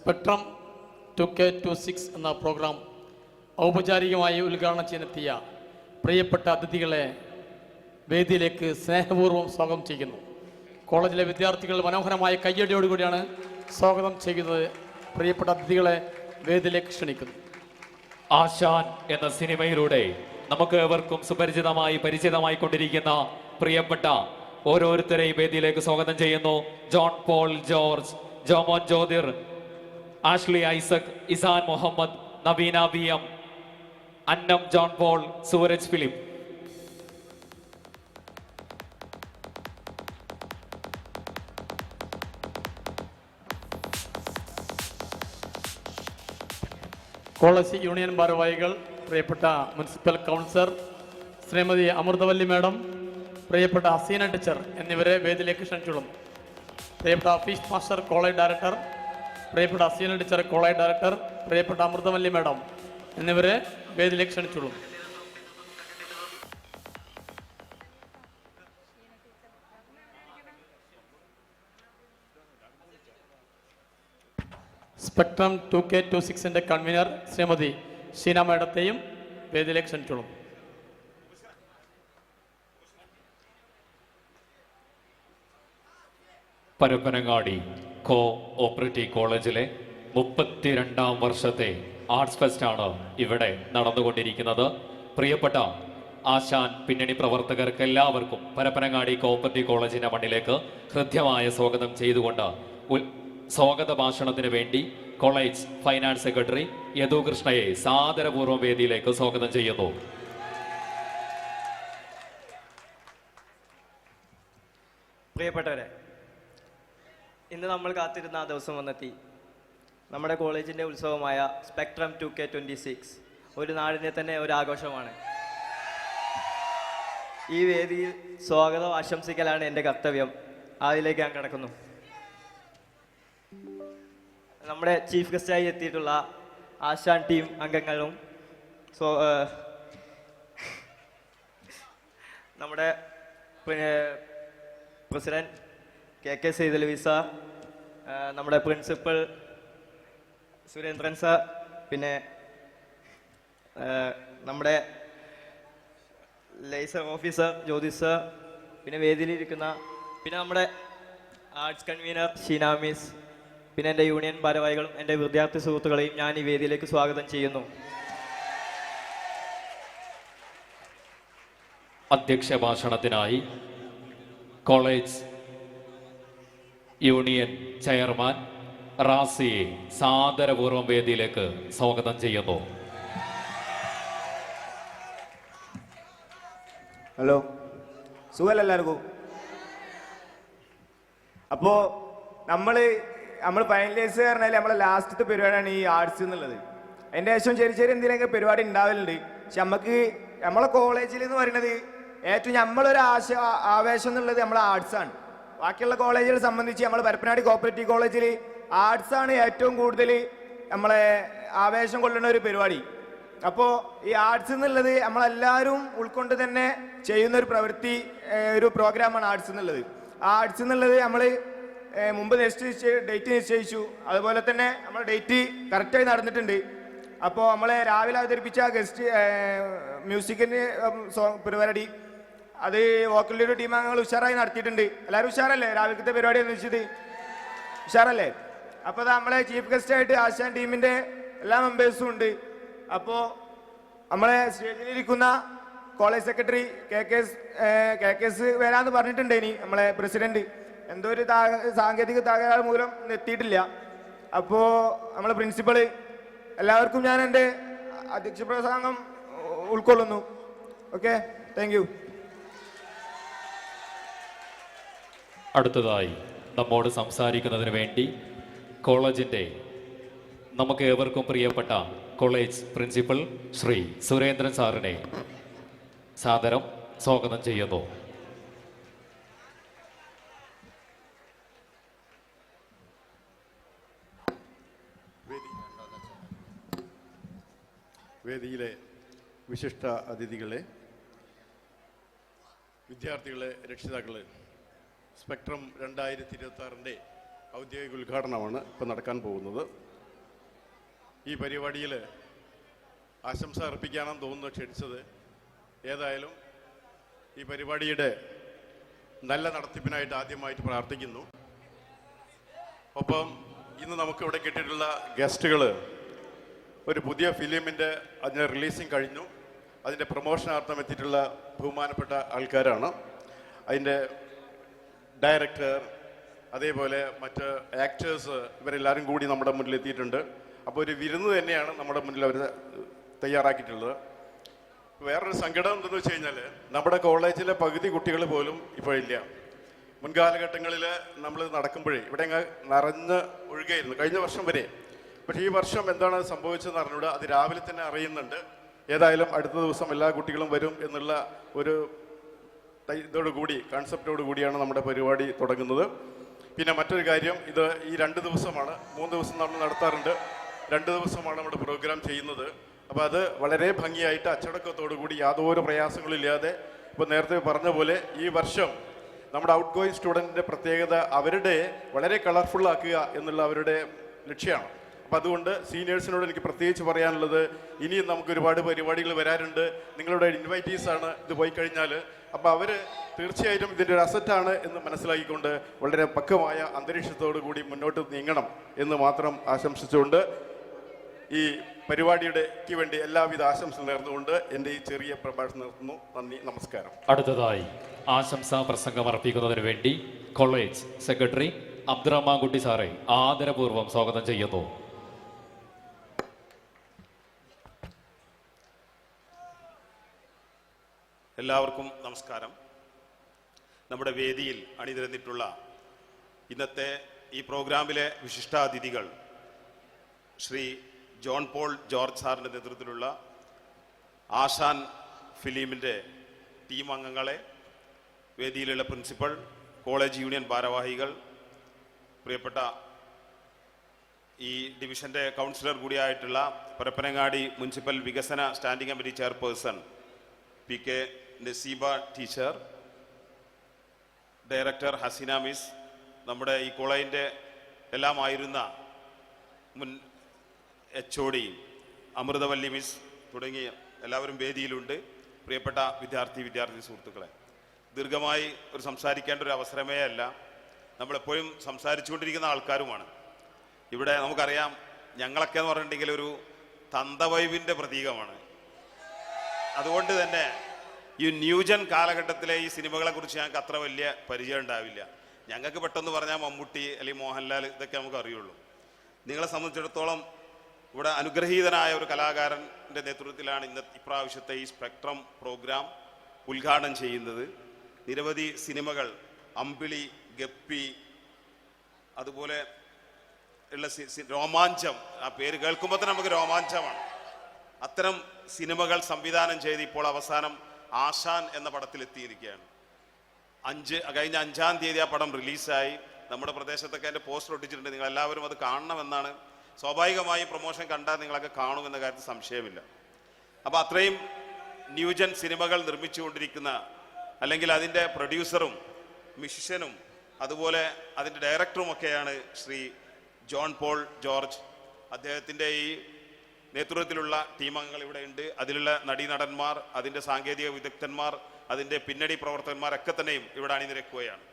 Spectrum 2K26 എന്ന programme ഔപചാരികമായി ഉദ്ഘാടനം ചെയ്യാനെത്തിയ പ്രിയപ്പെട്ട അതിഥികളെ വേദിയിലേക്ക് സ്നേഹപൂർവ്വം സ്വാഗതം ചെയ്യുന്നു. കോളേജിലെ വിദ്യാർത്ഥികൾ മനോഹരമായ കയ്യടിയോടുകൂടിയാണ് സ്വാഗതം ചെയ്യുന്നത്. പ്രിയപ്പെട്ട അതിഥികളെ വേദിയിലേക്ക് ക്ഷണിക്കുന്നു. ആശാൻ എന്ന സിനിമയിലൂടെ നമുക്ക് ഏവർക്കും പരിചിതമായി കൊണ്ടിരിക്കുന്ന പ്രിയപ്പെട്ട ഓരോരുത്തരെയും വേദിയിലേക്ക് സ്വാഗതം ചെയ്യുന്നു. John Paul George, Jomon Jyothir, Ashley Isaac, Isan Muhammad, Naveena VM, Annam John Paul, Sooraj Philip. College union ഭാരവാഹികൾ, പ്രിയപ്പെട്ട municipal councillor Shrimati Amruthavalli madam, പ്രിയപ്പെട്ട ഹസീന ടീച്ചർ എന്നിവരെ വേദിയിലേക്ക് ക്ഷണിച്ചോളും. പ്രിയപ്പെട്ട ഓഫീസ് മാസ്റ്റർ കോളേജ് ഡയറക്ടർ, പ്രിയപ്പെട്ട ഹസീന ടീച്ചർ കോളേജ് ഡയറക്ടർ, പ്രിയപ്പെട്ട അമൃതവല്ലി മാഡം എന്നിവരെ വേദിയിലേക്ക് ക്ഷണിച്ചോളും. Spectrum 2K26 convener Shrimati Sheena മാഡത്തെയും വേദിയിലേക്ക് ക്ഷണിച്ചോളും. പരപ്പനങ്ങാടി കോ ഓപ്പറേറ്റീവ് കോളേജിലെ 32ാം വർഷത്തെ ആർട്സ് ഫെസ്റ്റ് ആണ് ഇവിടെ നടന്നുകൊണ്ടിരിക്കുന്നത്. പ്രിയപ്പെട്ട ആശാൻ പിന്നണി പ്രവർത്തകർക്ക് എല്ലാവർക്കും പരപ്പനങ്ങാടി കോഓപ്പറേറ്റീവ് കോളേജിന്റെ മണ്ണിലേക്ക് ഹൃദ്യമായ സ്വാഗതം ചെയ്തുകൊണ്ട് സ്വാഗത ഭാഷണത്തിന് വേണ്ടി കോളേജ് ഫൈനാൻസ് സെക്രട്ടറി യദു കൃഷ്ണയെ സാദരപൂർവ്വം വേദിയിലേക്ക് സ്വാഗതം ചെയ്യുന്നു. പ്രിയപ്പെട്ടവരെ, ഇന്ന് നമ്മൾ കാത്തിരുന്ന ആ ദിവസം വന്നെത്തി. നമ്മുടെ കോളേജിൻ്റെ ഉത്സവമായ സ്പെക്ട്രം 2K26 ഒരു നാടിനെ തന്നെ ഒരു ആഘോഷമാണ്. ഈ വേദിയിൽ സ്വാഗതം ആശംസിക്കലാണ് എൻ്റെ കർത്തവ്യം. അതിലേക്ക് ഞാൻ കടക്കുന്നു. നമ്മുടെ ചീഫ് ഗസ്റ്റായി എത്തിയിട്ടുള്ള ആശാൻ ടീം അംഗങ്ങളും നമ്മുടെ പ്രസിഡന്റ് KK സൈദലവി സാർ, നമ്മുടെ പ്രിൻസിപ്പൽ സുരേന്ദ്രൻ സാർ, പിന്നെ നമ്മുടെ ലൈസർ ഓഫീസർ ജ്യോതി സാർ, പിന്നെ വേദിയിലിരിക്കുന്ന പിന്നെ നമ്മുടെ ആർട്സ് കൺവീനർ ഷീന മിസ്, പിന്നെ എൻ്റെ യൂണിയൻ ഭാരവാഹികളും എൻ്റെ വിദ്യാർത്ഥി സുഹൃത്തുക്കളെയും ഞാൻ ഈ വേദിയിലേക്ക് സ്വാഗതം ചെയ്യുന്നു. അധ്യക്ഷ ഭാഷണത്തിനായി കോളേജ് യൂണിയൻ ചെയർമാൻ റാസിയെ സാദരപൂർവ്വം വേദിയിലേക്ക് സ്വാഗതം ചെയ്യുന്നു. ഹലോ, സുഖമല്ല എല്ലാവർക്കും? അപ്പോൾ നമ്മൾ ഫൈനലൈസ് പറഞ്ഞാൽ നമ്മളെ ലാസ്റ്റത്തെ പരിപാടിയാണ് ഈ ആർട്സ് എന്നുള്ളത്. അതിൻ്റെ ശേഷം ചെറിയ എന്തെങ്കിലുമൊക്കെ പരിപാടി ഉണ്ടാവലുണ്ട്. പക്ഷെ നമ്മളെ കോളേജിൽ എന്ന് പറയുന്നത് ഏറ്റവും നമ്മളൊരു ആവേശം എന്നുള്ളത് നമ്മളെ ആർട്സാണ്. ബാക്കിയുള്ള കോളേജുകളെ സംബന്ധിച്ച് നമ്മൾ പരപ്പനങ്ങാടി കോപ്പറേറ്റീവ് കോളേജിൽ ആർട്സാണ് ഏറ്റവും കൂടുതൽ നമ്മളെ ആവേശം കൊള്ളുന്ന ഒരു പരിപാടി. അപ്പോൾ ഈ ആർട്സ് എന്നുള്ളത് നമ്മളെല്ലാവരും ഉൾക്കൊണ്ട് തന്നെ ചെയ്യുന്ന ഒരു പ്രവൃത്തി, ഒരു പ്രോഗ്രാമാണ് ആർട്സ് എന്നുള്ളത്. ആ ആർട്സ് എന്നുള്ളത് നമ്മൾ മുമ്പ് ഡേറ്റ് നിശ്ചയിച്ചു. അതുപോലെ തന്നെ നമ്മൾ ഡേറ്റ് കറക്റ്റായി നടന്നിട്ടുണ്ട്. അപ്പോൾ നമ്മളെ രാവിലെ അവതരിപ്പിച്ച ഗസ്റ്റ് മ്യൂസിക്കിൻ്റെ പരിപാടി അത് വോക്കലിൻ്റെ ടീം അംഗങ്ങൾ ഉഷാറായി നടത്തിയിട്ടുണ്ട്. എല്ലാവരും ഉഷാറല്ലേ? രാവിലത്തെ പരിപാടി എന്ന് വെച്ചത് ഉഷാറല്ലേ? അപ്പോൾ നമ്മളെ ചീഫ് ഗസ്റ്റായിട്ട് ആശാൻ ടീമിൻ്റെ എല്ലാ മെമ്പേഴ്സും ഉണ്ട്. അപ്പോൾ നമ്മളെ സ്റ്റേജിലിരിക്കുന്ന കോളേജ് സെക്രട്ടറി KK വരാമെന്ന് പറഞ്ഞിട്ടുണ്ട്. ഇനി നമ്മളെ പ്രസിഡന്റ് എന്തോ ഒരു സാങ്കേതിക തകരാറ് മൂലം എത്തിയിട്ടില്ല. അപ്പോൾ നമ്മളെ പ്രിൻസിപ്പള്, എല്ലാവർക്കും ഞാൻ എൻ്റെ അധ്യക്ഷ പ്രസംഗം ഉൾക്കൊള്ളുന്നു. Okay, thank you. അടുത്തതായി നമ്മോട് സംസാരിക്കുന്നതിന് വേണ്ടി കോളേജിൻ്റെ നമുക്ക് ഏവർക്കും പ്രിയപ്പെട്ട കോളേജ് പ്രിൻസിപ്പൽ ശ്രീ സുരേന്ദ്രൻ സാറിനെ സാദരം സ്വാഗതം ചെയ്യുന്നു. വേദിയിലെ വിശിഷ്ട അതിഥികളെ, വിദ്യാർത്ഥികളെ, രക്ഷിതാക്കളെ, സ്പെക്ട്രം 2026 ഔദ്യോഗിക ഉദ്ഘാടനമാണ് ഇപ്പോൾ നടക്കാൻ പോകുന്നത്. ഈ പരിപാടിയിൽ ആശംസ അർപ്പിക്കാനെന്ന് തോന്നുന്നു ക്ഷണിച്ചത്. ഏതായാലും ഈ പരിപാടിയുടെ നല്ല നടത്തിപ്പിനായിട്ട് ആദ്യമായിട്ട് പ്രാർത്ഥിക്കുന്നു. ഒപ്പം ഇന്ന് നമുക്കിവിടെ കിട്ടിയിട്ടുള്ള ഗസ്റ്റുകൾ ഒരു പുതിയ ഫിലിമിൻ്റെ അതിൻ്റെ റിലീസിങ് കഴിഞ്ഞു, അതിൻ്റെ പ്രൊമോഷനാർത്ഥം എത്തിയിട്ടുള്ള ബഹുമാനപ്പെട്ട ആൾക്കാരാണ്. അതിൻ്റെ ഡയറക്ടർ, അതേപോലെ മറ്റ് ആക്ടേഴ്സ്, ഇവരെല്ലാവരും കൂടി നമ്മുടെ മുന്നിൽ എത്തിയിട്ടുണ്ട്. അപ്പോൾ ഒരു വിരുന്ന് തന്നെയാണ് നമ്മുടെ മുന്നിൽ അവർ തയ്യാറാക്കിയിട്ടുള്ളത്. വേറൊരു സങ്കടം എന്തെന്ന് വെച്ച് കഴിഞ്ഞാൽ നമ്മുടെ കോളേജിലെ പകുതി കുട്ടികൾ പോലും ഇപ്പോഴില്ല. മുൻകാലഘട്ടങ്ങളിൽ നമ്മൾ നടക്കുമ്പോഴേ ഇവിടെ നിറഞ്ഞ് ഒഴുകയായിരുന്നു കഴിഞ്ഞ വർഷം വരെ. പക്ഷേ ഈ വർഷം എന്താണ് സംഭവിച്ചതെന്ന് അറിഞ്ഞൂടെ, അത് രാവിലെ തന്നെ അറിയുന്നുണ്ട്. ഏതായാലും അടുത്ത ദിവസം എല്ലാ കുട്ടികളും വരും എന്നുള്ള ഒരു ഇതോടുകൂടി കൺസെപ്റ്റോടു കൂടിയാണ് നമ്മുടെ പരിപാടി തുടങ്ങുന്നത്. പിന്നെ മറ്റൊരു കാര്യം, ഇത് ഈ 2 ദിവസമാണ്, 3 ദിവസം നമ്മൾ നടത്താറുണ്ട്, 2 ദിവസമാണ് നമ്മുടെ പ്രോഗ്രാം ചെയ്യുന്നത്. അപ്പോൾ അത് വളരെ ഭംഗിയായിട്ട് അച്ചടക്കത്തോടു കൂടി യാതൊരു പ്രയാസങ്ങളില്ലാതെ, ഇപ്പോൾ നേരത്തെ പറഞ്ഞ പോലെ ഈ വർഷം നമ്മുടെ ഔട്ട് ഗോയിങ് സ്റ്റുഡൻറ്റിൻ്റെ പ്രത്യേകത അവരുടെ വളരെ കളർഫുൾ ആക്കുക എന്നുള്ള അവരുടെ ലക്ഷ്യമാണ്. അപ്പം അതുകൊണ്ട് സീനിയേഴ്സിനോട് എനിക്ക് പ്രത്യേകിച്ച് പറയാനുള്ളത്, ഇനിയും നമുക്ക് ഒരുപാട് പരിപാടികൾ വരാറുണ്ട്. നിങ്ങളുടെ ഇൻവൈറ്റീസാണ് ഇത് പോയി കഴിഞ്ഞാൽ. അപ്പോൾ അവർ തീർച്ചയായിട്ടും ഇതിൻ്റെ ഒരു അസറ്റാണ് എന്ന് മനസ്സിലാക്കിക്കൊണ്ട് വളരെ പക്വമായ അന്തരീക്ഷത്തോടു കൂടി മുന്നോട്ട് നീങ്ങണം എന്ന് മാത്രം ആശംസിച്ചുകൊണ്ട് ഈ പരിപാടിയുടെക്ക് വേണ്ടി എല്ലാവിധ ആശംസകൾ നേർന്നുകൊണ്ട് എൻ്റെ ഈ ചെറിയ പ്രഭാഷണം നിർത്തുന്നു. നന്ദി, നമസ്കാരം. അടുത്തതായി ആശംസാ പ്രസംഗം അർപ്പിക്കുന്നതിന് വേണ്ടി കോളേജ് സെക്രട്ടറി അബ്ദുറഹ്മാൻ കുട്ടി സാറെ ആദരപൂർവ്വം സ്വാഗതം ചെയ്യുന്നു. എല്ലാവർക്കും നമസ്കാരം. നമ്മുടെ വേദിയിൽ അണിനിരന്നിട്ടുള്ള ഇന്നത്തെ ഈ പ്രോഗ്രാമിലെ വിശിഷ്ടാതിഥികൾ, ശ്രീ ജോൺ പോൾ ജോർജ് സാറിൻ്റെ നേതൃത്വത്തിലുള്ള ആശാൻ ഫിലിമിൻ്റെ ടീം അംഗങ്ങളെ, വേദിയിലുള്ള പ്രിൻസിപ്പൽ, കോളേജ് യൂണിയൻ ഭാരവാഹികൾ, പ്രിയപ്പെട്ട ഈ ഡിവിഷൻ്റെ കൗൺസിലർ കൂടിയായിട്ടുള്ള പരപ്പനങ്ങാടി മുനിസിപ്പൽ വികസന standing committee chairperson PK Naseeba teacher, director Haseena miss, നമ്മുടെ ഈ കോളേജിൻ്റെ എല്ലാമായിരുന്ന മുൻ HOD അമൃതവല്ലി മിസ് തുടങ്ങിയ എല്ലാവരും വേദിയിലുണ്ട്. പ്രിയപ്പെട്ട വിദ്യാർത്ഥി സുഹൃത്തുക്കളെ, ദീർഘമായി ഒരു സംസാരിക്കേണ്ട ഒരു അവസരമേ അല്ല. നമ്മളെപ്പോഴും സംസാരിച്ചുകൊണ്ടിരിക്കുന്ന ആൾക്കാരുമാണ്. ഇവിടെ നമുക്കറിയാം, ഞങ്ങളൊക്കെ എന്ന് പറഞ്ഞിട്ടുണ്ടെങ്കിൽ ഒരു തന്തവൈബിൻ്റെ പ്രതീകമാണ്. അതുകൊണ്ട് തന്നെ ഈ ന്യൂജൻ കാലഘട്ടത്തിലെ ഈ സിനിമകളെക്കുറിച്ച് ഞങ്ങൾക്ക് അത്ര വലിയ പരിചയം ഉണ്ടാവില്ല. ഞങ്ങൾക്ക് പെട്ടെന്ന് പറഞ്ഞാൽ മമ്മൂട്ടി അല്ലെങ്കിൽ മോഹൻലാൽ, ഇതൊക്കെ നമുക്ക് അറിയുള്ളൂ. നിങ്ങളെ സംബന്ധിച്ചിടത്തോളം ഇവിടെ അനുഗ്രഹീതനായ ഒരു കലാകാരൻ്റെ നേതൃത്വത്തിലാണ് ഇപ്രാവശ്യത്തെ ഈ സ്പെക്ട്രം പ്രോഗ്രാം ഉദ്ഘാടനം ചെയ്യുന്നത്. നിരവധി സിനിമകൾ, അമ്പിളി, ഗപ്പി, അതുപോലെ ഉള്ള രോമാഞ്ചം, ആ പേര് കേൾക്കുമ്പോൾ തന്നെ നമുക്ക് രോമാഞ്ചമാണ്. അത്തരം സിനിമകൾ സംവിധാനം ചെയ്ത് ഇപ്പോൾ അവസാനം ആശാൻ എന്ന പടത്തിലെത്തിയിരിക്കുകയാണ്. കഴിഞ്ഞ 5-ാം തീയതി ആ പടം റിലീസായി. നമ്മുടെ പ്രദേശത്തൊക്കെ അതിൻ്റെ പോസ്റ്റർ ഒട്ടിച്ചിട്ടുണ്ട്. നിങ്ങൾ എല്ലാവരും അത് കാണണമെന്നാണ്. സ്വാഭാവികമായി പ്രൊമോഷൻ കണ്ടാൽ നിങ്ങളൊക്കെ കാണുമെന്ന കാര്യത്തിൽ സംശയമില്ല. അപ്പോൾ അത്രയും ന്യൂജൻ സിനിമകൾ നിർമ്മിച്ചുകൊണ്ടിരിക്കുന്ന, അല്ലെങ്കിൽ അതിൻ്റെ പ്രൊഡ്യൂസറും മ്യൂസിഷ്യനും അതുപോലെ അതിൻ്റെ ഡയറക്ടറുമൊക്കെയാണ് ശ്രീ ജോൺ പോൾ ജോർജ്. അദ്ദേഹത്തിൻ്റെ ഈ നേതൃത്വത്തിലുള്ള ടീം അംഗങ്ങൾ ഇവിടെ ഉണ്ട്. അതിലുള്ള നടീനടന്മാർ, അതിൻ്റെ സാങ്കേതിക വിദഗ്ധന്മാർ, അതിൻ്റെ പിന്നണി പ്രവർത്തകന്മാരൊക്കെ തന്നെയും ഇവിടെ അണിനിരക്കുകയാണ്.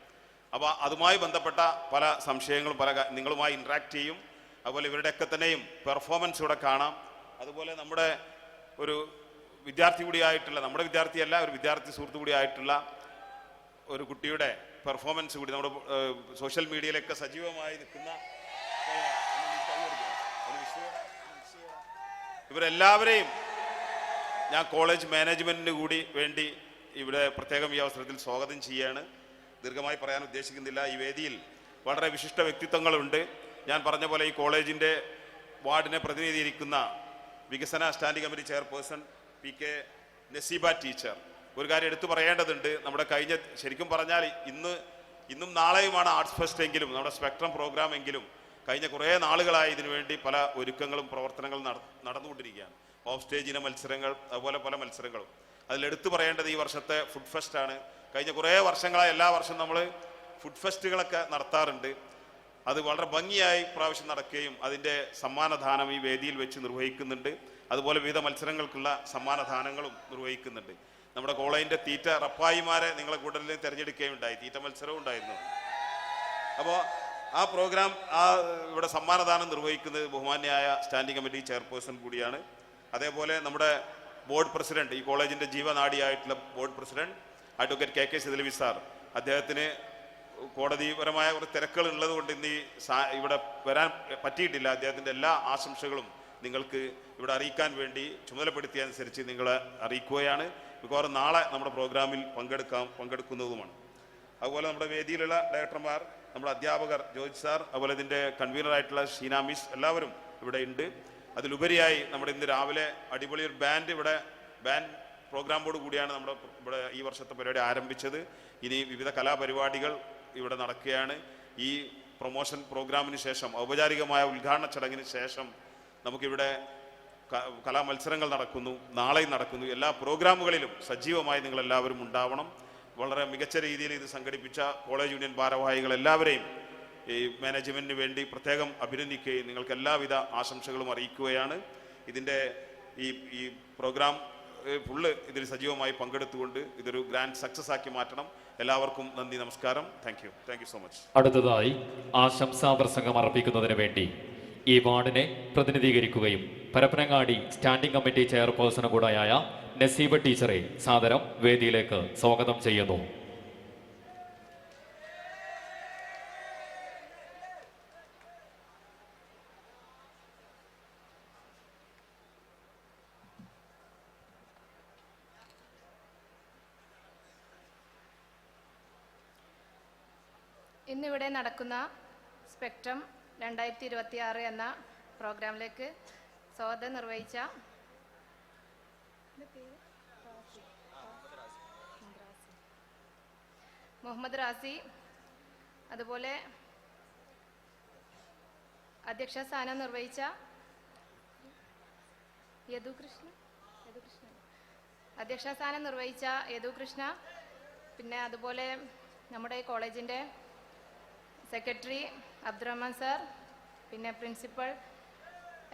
അപ്പോൾ അതുമായി ബന്ധപ്പെട്ട പല സംശയങ്ങളും നിങ്ങളുമായി ഇൻട്രാക്ട് ചെയ്യും. അതുപോലെ ഇവരുടെയൊക്കെ തന്നെയും പെർഫോമൻസ് ഇവിടെ കാണാം. അതുപോലെ നമ്മുടെ ഒരു വിദ്യാർത്ഥി കൂടിയായിട്ടുള്ള, നമ്മുടെ വിദ്യാർത്ഥിയല്ല, ഒരു വിദ്യാർത്ഥി സുഹൃത്തു കൂടിയായിട്ടുള്ള ഒരു കുട്ടിയുടെ പെർഫോമൻസ് കൂടി നമ്മുടെ സോഷ്യൽ മീഡിയയിലൊക്കെ സജീവമായി നിൽക്കുന്ന ഇവരെല്ലാവരെയും ഞാൻ കോളേജ് മാനേജ്മെൻറ്റിന് കൂടി വേണ്ടി ഇവിടെ പ്രത്യേകം ഈ അവസരത്തിൽ സ്വാഗതം ചെയ്യുകയാണ്. ദീർഘമായി പറയാൻ ഉദ്ദേശിക്കുന്നില്ല. ഈ വേദിയിൽ വളരെ വിശിഷ്ട വ്യക്തിത്വങ്ങളുണ്ട്. ഞാൻ പറഞ്ഞ പോലെ ഈ കോളേജിൻ്റെ വാർഡിനെ പ്രതിനിധീകരിക്കുന്ന വികസന standing committee chairperson PK Naseeba teacher. ഒരു കാര്യം എടുത്തു പറയേണ്ടതുണ്ട്. നമ്മുടെ ശരിക്കും പറഞ്ഞാൽ ഇന്നും നാളെയുമാണ് ആർട്സ് ഫെസ്റ്റ് എങ്കിലും, നമ്മുടെ സ്പെക്ട്രം പ്രോഗ്രാം എങ്കിലും കഴിഞ്ഞ കുറേ നാളുകളായി ഇതിനുവേണ്ടി പല ഒരുക്കങ്ങളും പ്രവർത്തനങ്ങളും നടന്നുകൊണ്ടിരിക്കുകയാണ്. ഓഫ് സ്റ്റേജിലെ മത്സരങ്ങൾ, അതുപോലെ പല മത്സരങ്ങളും. അതിലെടുത്തു പറയേണ്ടത് ഈ വർഷത്തെ ഫുഡ് ഫെസ്റ്റാണ്. കഴിഞ്ഞ കുറേ വർഷങ്ങളായി എല്ലാ വർഷവും നമ്മൾ ഫുഡ് ഫെസ്റ്റുകളൊക്കെ നടത്താറുണ്ട്. അത് വളരെ ഭംഗിയായി പ്രാവശ്യം നടക്കുകയും അതിൻ്റെ സമ്മാനദാനം ഈ വേദിയിൽ വെച്ച് നിർവഹിക്കുന്നുണ്ട്. അതുപോലെ വിവിധ മത്സരങ്ങൾക്കുള്ള സമ്മാനദാനങ്ങളും നിർവഹിക്കുന്നുണ്ട്. നമ്മുടെ കോളേജിൻ്റെ തീറ്റ റപ്പായിമാരെ നിങ്ങളെ കൂടുതൽ തിരഞ്ഞെടുക്കുകയുണ്ടായി, തീറ്റ മത്സരവും ഉണ്ടായിരുന്നു. അപ്പോൾ ആ പ്രോഗ്രാം ഇവിടെ സമ്മാനദാനം നിർവഹിക്കുന്നത് ബഹുമാന്യായ സ്റ്റാൻഡിംഗ് കമ്മിറ്റി ചെയർപേഴ്സൺ കൂടിയാണ്. അതേപോലെ നമ്മുടെ ബോർഡ് പ്രസിഡന്റ്, ഈ കോളേജിൻ്റെ ജീവനാഡിയായിട്ടുള്ള board president advocate K Sidalavi sir, അദ്ദേഹത്തിന് കോടതിപരമായ ഒരു തിരക്കുകൾ ഉള്ളത് കൊണ്ട് ഇന്ന് ഇവിടെ വരാൻ പറ്റിയിട്ടില്ല. അദ്ദേഹത്തിൻ്റെ എല്ലാ ആശംസകളും നിങ്ങൾക്ക് ഇവിടെ അറിയിക്കാൻ വേണ്ടി ചുമതലപ്പെടുത്തിയതനുസരിച്ച് നിങ്ങളെ അറിയിക്കുകയാണ്. മിക്കവാറും നാളെ നമ്മുടെ പ്രോഗ്രാമിൽ പങ്കെടുക്കുന്നതുമാണ്. അതുപോലെ നമ്മുടെ വേദിയിലുള്ള ഡയറക്ടർമാർ, നമ്മുടെ അധ്യാപകർ ജോർജ് സാർ, അതുപോലെ ഇതിൻ്റെ കൺവീനറായിട്ടുള്ള ഷീന മിസ്, എല്ലാവരും ഇവിടെ ഉണ്ട്. അതിലുപരിയായി നമ്മുടെ ഇന്ന് രാവിലെ അടിപൊളി ഒരു ബാൻഡ് പ്രോഗ്രാമോട് കൂടിയാണ് നമ്മുടെ ഇവിടെ ഈ വർഷത്തെ പരിപാടി ആരംഭിച്ചത്. ഇനി വിവിധ കലാപരിപാടികൾ ഇവിടെ നടക്കുകയാണ്. ഈ പ്രൊമോഷൻ പ്രോഗ്രാമിന് ശേഷം, ഔപചാരികമായ ഉദ്ഘാടന ചടങ്ങിന് ശേഷം നമുക്കിവിടെ കലാമത്സരങ്ങൾ നടക്കുന്നു, നാളെയും നടക്കുന്നു. എല്ലാ പ്രോഗ്രാമുകളിലും സജീവമായി നിങ്ങളെല്ലാവരും ഉണ്ടാവണം. വളരെ മികച്ച രീതിയിൽ ഇത് സംഘടിപ്പിച്ച കോളേജ് യൂണിയൻ ഭാരവാഹികൾ എല്ലാവരെയും ഈ മാനേജ്മെൻറ്റിന് വേണ്ടി പ്രത്യേകം അഭിനന്ദിക്കുകയും നിങ്ങൾക്ക് എല്ലാവിധ ആശംസകളും അറിയിക്കുകയാണ്. ഇതിൻ്റെ ഈ പ്രോഗ്രാം ഫുള്ള് ഇതിൽ സജീവമായി പങ്കെടുത്തുകൊണ്ട് ഇതൊരു ഗ്രാൻഡ് സക്സസ് ആക്കി മാറ്റണം. എല്ലാവർക്കും നന്ദി, നമസ്കാരം. Thank you so much. അടുത്തതായി ആശംസാ പ്രസംഗം അർപ്പിക്കുന്നതിന് വേണ്ടി ഈ വാർഡിനെ പ്രതിനിധീകരിക്കുകയും പരപ്പനങ്ങാടി സ്റ്റാൻഡിംഗ് കമ്മിറ്റി ചെയർപേഴ്സണും കൂടെയായ നസീബ ടീച്ചറെ സാദരം വേദിയിലേക്ക് സ്വാഗതം ചെയ്യുന്നു. ഇന്നിവിടെ നടക്കുന്ന സ്പെക്ട്രം 2026 എന്ന പ്രോഗ്രാമിലേക്ക് സ്വാഗതം നിർവഹിച്ച മുഹമ്മദ് റാസി, അതുപോലെ അധ്യക്ഷ സ്ഥാനം നിർവഹിച്ച യദു കൃഷ്ണ, പിന്നെ അതുപോലെ നമ്മുടെ കോളേജിൻ്റെ സെക്രട്ടറി അബ്ദുറഹ്മാൻ സാർ, പിന്നെ പ്രിൻസിപ്പൽ,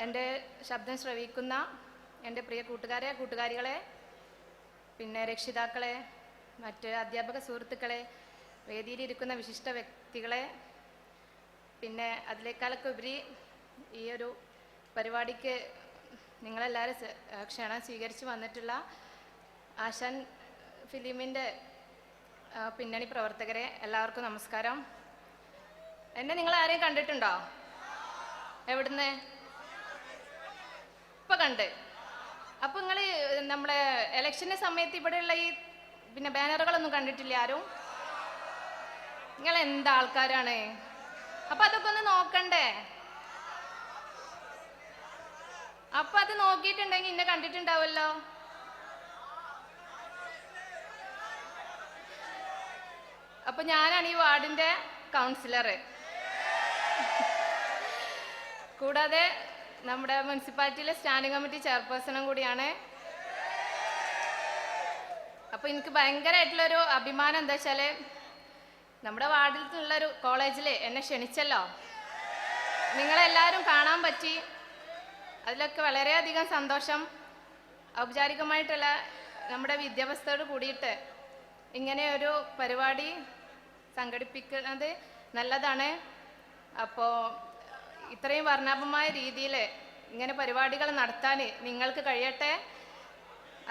എൻ്റെ ശബ്ദം ശ്രവിക്കുന്ന എൻ്റെ പ്രിയ കൂട്ടുകാരികളെ, പിന്നെ രക്ഷിതാക്കളെ, മറ്റ് അധ്യാപക സുഹൃത്തുക്കളെ, വേദിയിലിരിക്കുന്ന വിശിഷ്ട വ്യക്തികളെ, പിന്നെ അതിനേക്കാളൊക്കെ ഉപരി ഈ ഒരു പരിപാടിക്ക് നിങ്ങളെല്ലാവരും ക്ഷണം സ്വീകരിച്ച് വന്നിട്ടുള്ള ആശാൻ ഫിലിമിൻ്റെ പിന്നണി പ്രവർത്തകരെ, എല്ലാവർക്കും നമസ്കാരം. എന്നെ നിങ്ങൾ ആരെയും കണ്ടിട്ടുണ്ടോ? എവിടുന്ന്? ഇപ്പൊ കണ്ട്. അപ്പൊ നിങ്ങൾ നമ്മുടെ ഇലക്ഷന്റെ സമയത്ത് ഇവിടെയുള്ള ഈ പിന്നെ ബാനറുകളൊന്നും കണ്ടിട്ടില്ല ആരും? നിങ്ങൾ എന്താ ആൾക്കാരാണ്? അപ്പൊ അതൊക്കെ ഒന്ന് നോക്കണ്ടേ? അപ്പൊ അത് നോക്കിയിട്ടുണ്ടെങ്കിൽ ഇന്നെ കണ്ടിട്ടുണ്ടാവുമല്ലോ. അപ്പൊ ഞാനാണ് ഈ വാർഡിന്റെ കൗൺസിലർ. കൂടാതെ നമ്മുടെ മുനിസിപ്പാലിറ്റിയിലെ സ്റ്റാൻഡിംഗ് കമ്മിറ്റി ചെയർപേഴ്സണും കൂടിയാണ്. അപ്പോൾ എനിക്ക് ഭയങ്കരമായിട്ടുള്ളൊരു അഭിമാനം എന്താ വെച്ചാൽ നമ്മുടെ വാർഡിലുള്ളൊരു കോളേജിൽ എന്നെ ക്ഷണിച്ചല്ലോ, നിങ്ങളെല്ലാവരും കാണാൻ പറ്റി. അതിലൊക്കെ വളരെയധികം സന്തോഷം. ഔപചാരികമായിട്ടുള്ള നമ്മുടെ വിദ്യാഭ്യാസത്തോട് കൂടിയിട്ട് ഇങ്ങനെ ഒരു പരിപാടി സംഘടിപ്പിക്കുന്നത് നല്ലതാണ്. അപ്പോൾ ഇത്രയും വർണ്ണാഭമായ രീതിയിൽ ഇങ്ങനെ പരിപാടികൾ നടത്താൻ നിങ്ങൾക്ക് കഴിയട്ടെ.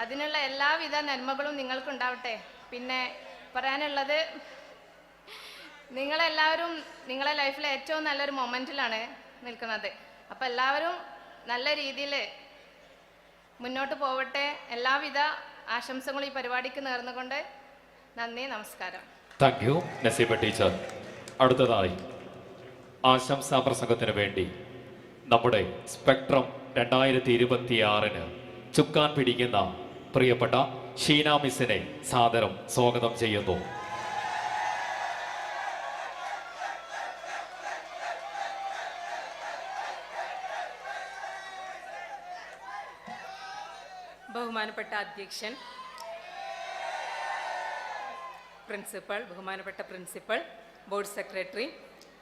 അതിനുള്ള എല്ലാവിധ നന്മകളും നിങ്ങൾക്കുണ്ടാവട്ടെ. പിന്നെ പറയാനുള്ളത്, നിങ്ങളെല്ലാവരും നിങ്ങളെ ലൈഫിലെ ഏറ്റവും നല്ലൊരു മൊമെൻറ്റിലാണ് നിൽക്കുന്നത്. അപ്പോൾ എല്ലാവരും നല്ല രീതിയിൽ മുന്നോട്ട് പോവട്ടെ. എല്ലാവിധ ആശംസകളും ഈ പരിപാടിക്ക് നേർന്നുകൊണ്ട് നന്ദി, നമസ്കാരം. Thank you Naseeba teacher. അടുത്തതായി ആശംസാ പ്രസംഗത്തിന് വേണ്ടി നമ്മുടെ സ്പെക്ട്രം 2026 ചുക്കാൻ പിടിക്കുന്ന പ്രിയപ്പെട്ട ഷീന മിസ്സിനെ സാദരം സ്വാഗതം ചെയ്യുന്നു. ബഹുമാനപ്പെട്ട അധ്യക്ഷൻ, ബഹുമാനപ്പെട്ട പ്രിൻസിപ്പൽ, ബോർഡ് സെക്രട്ടറി,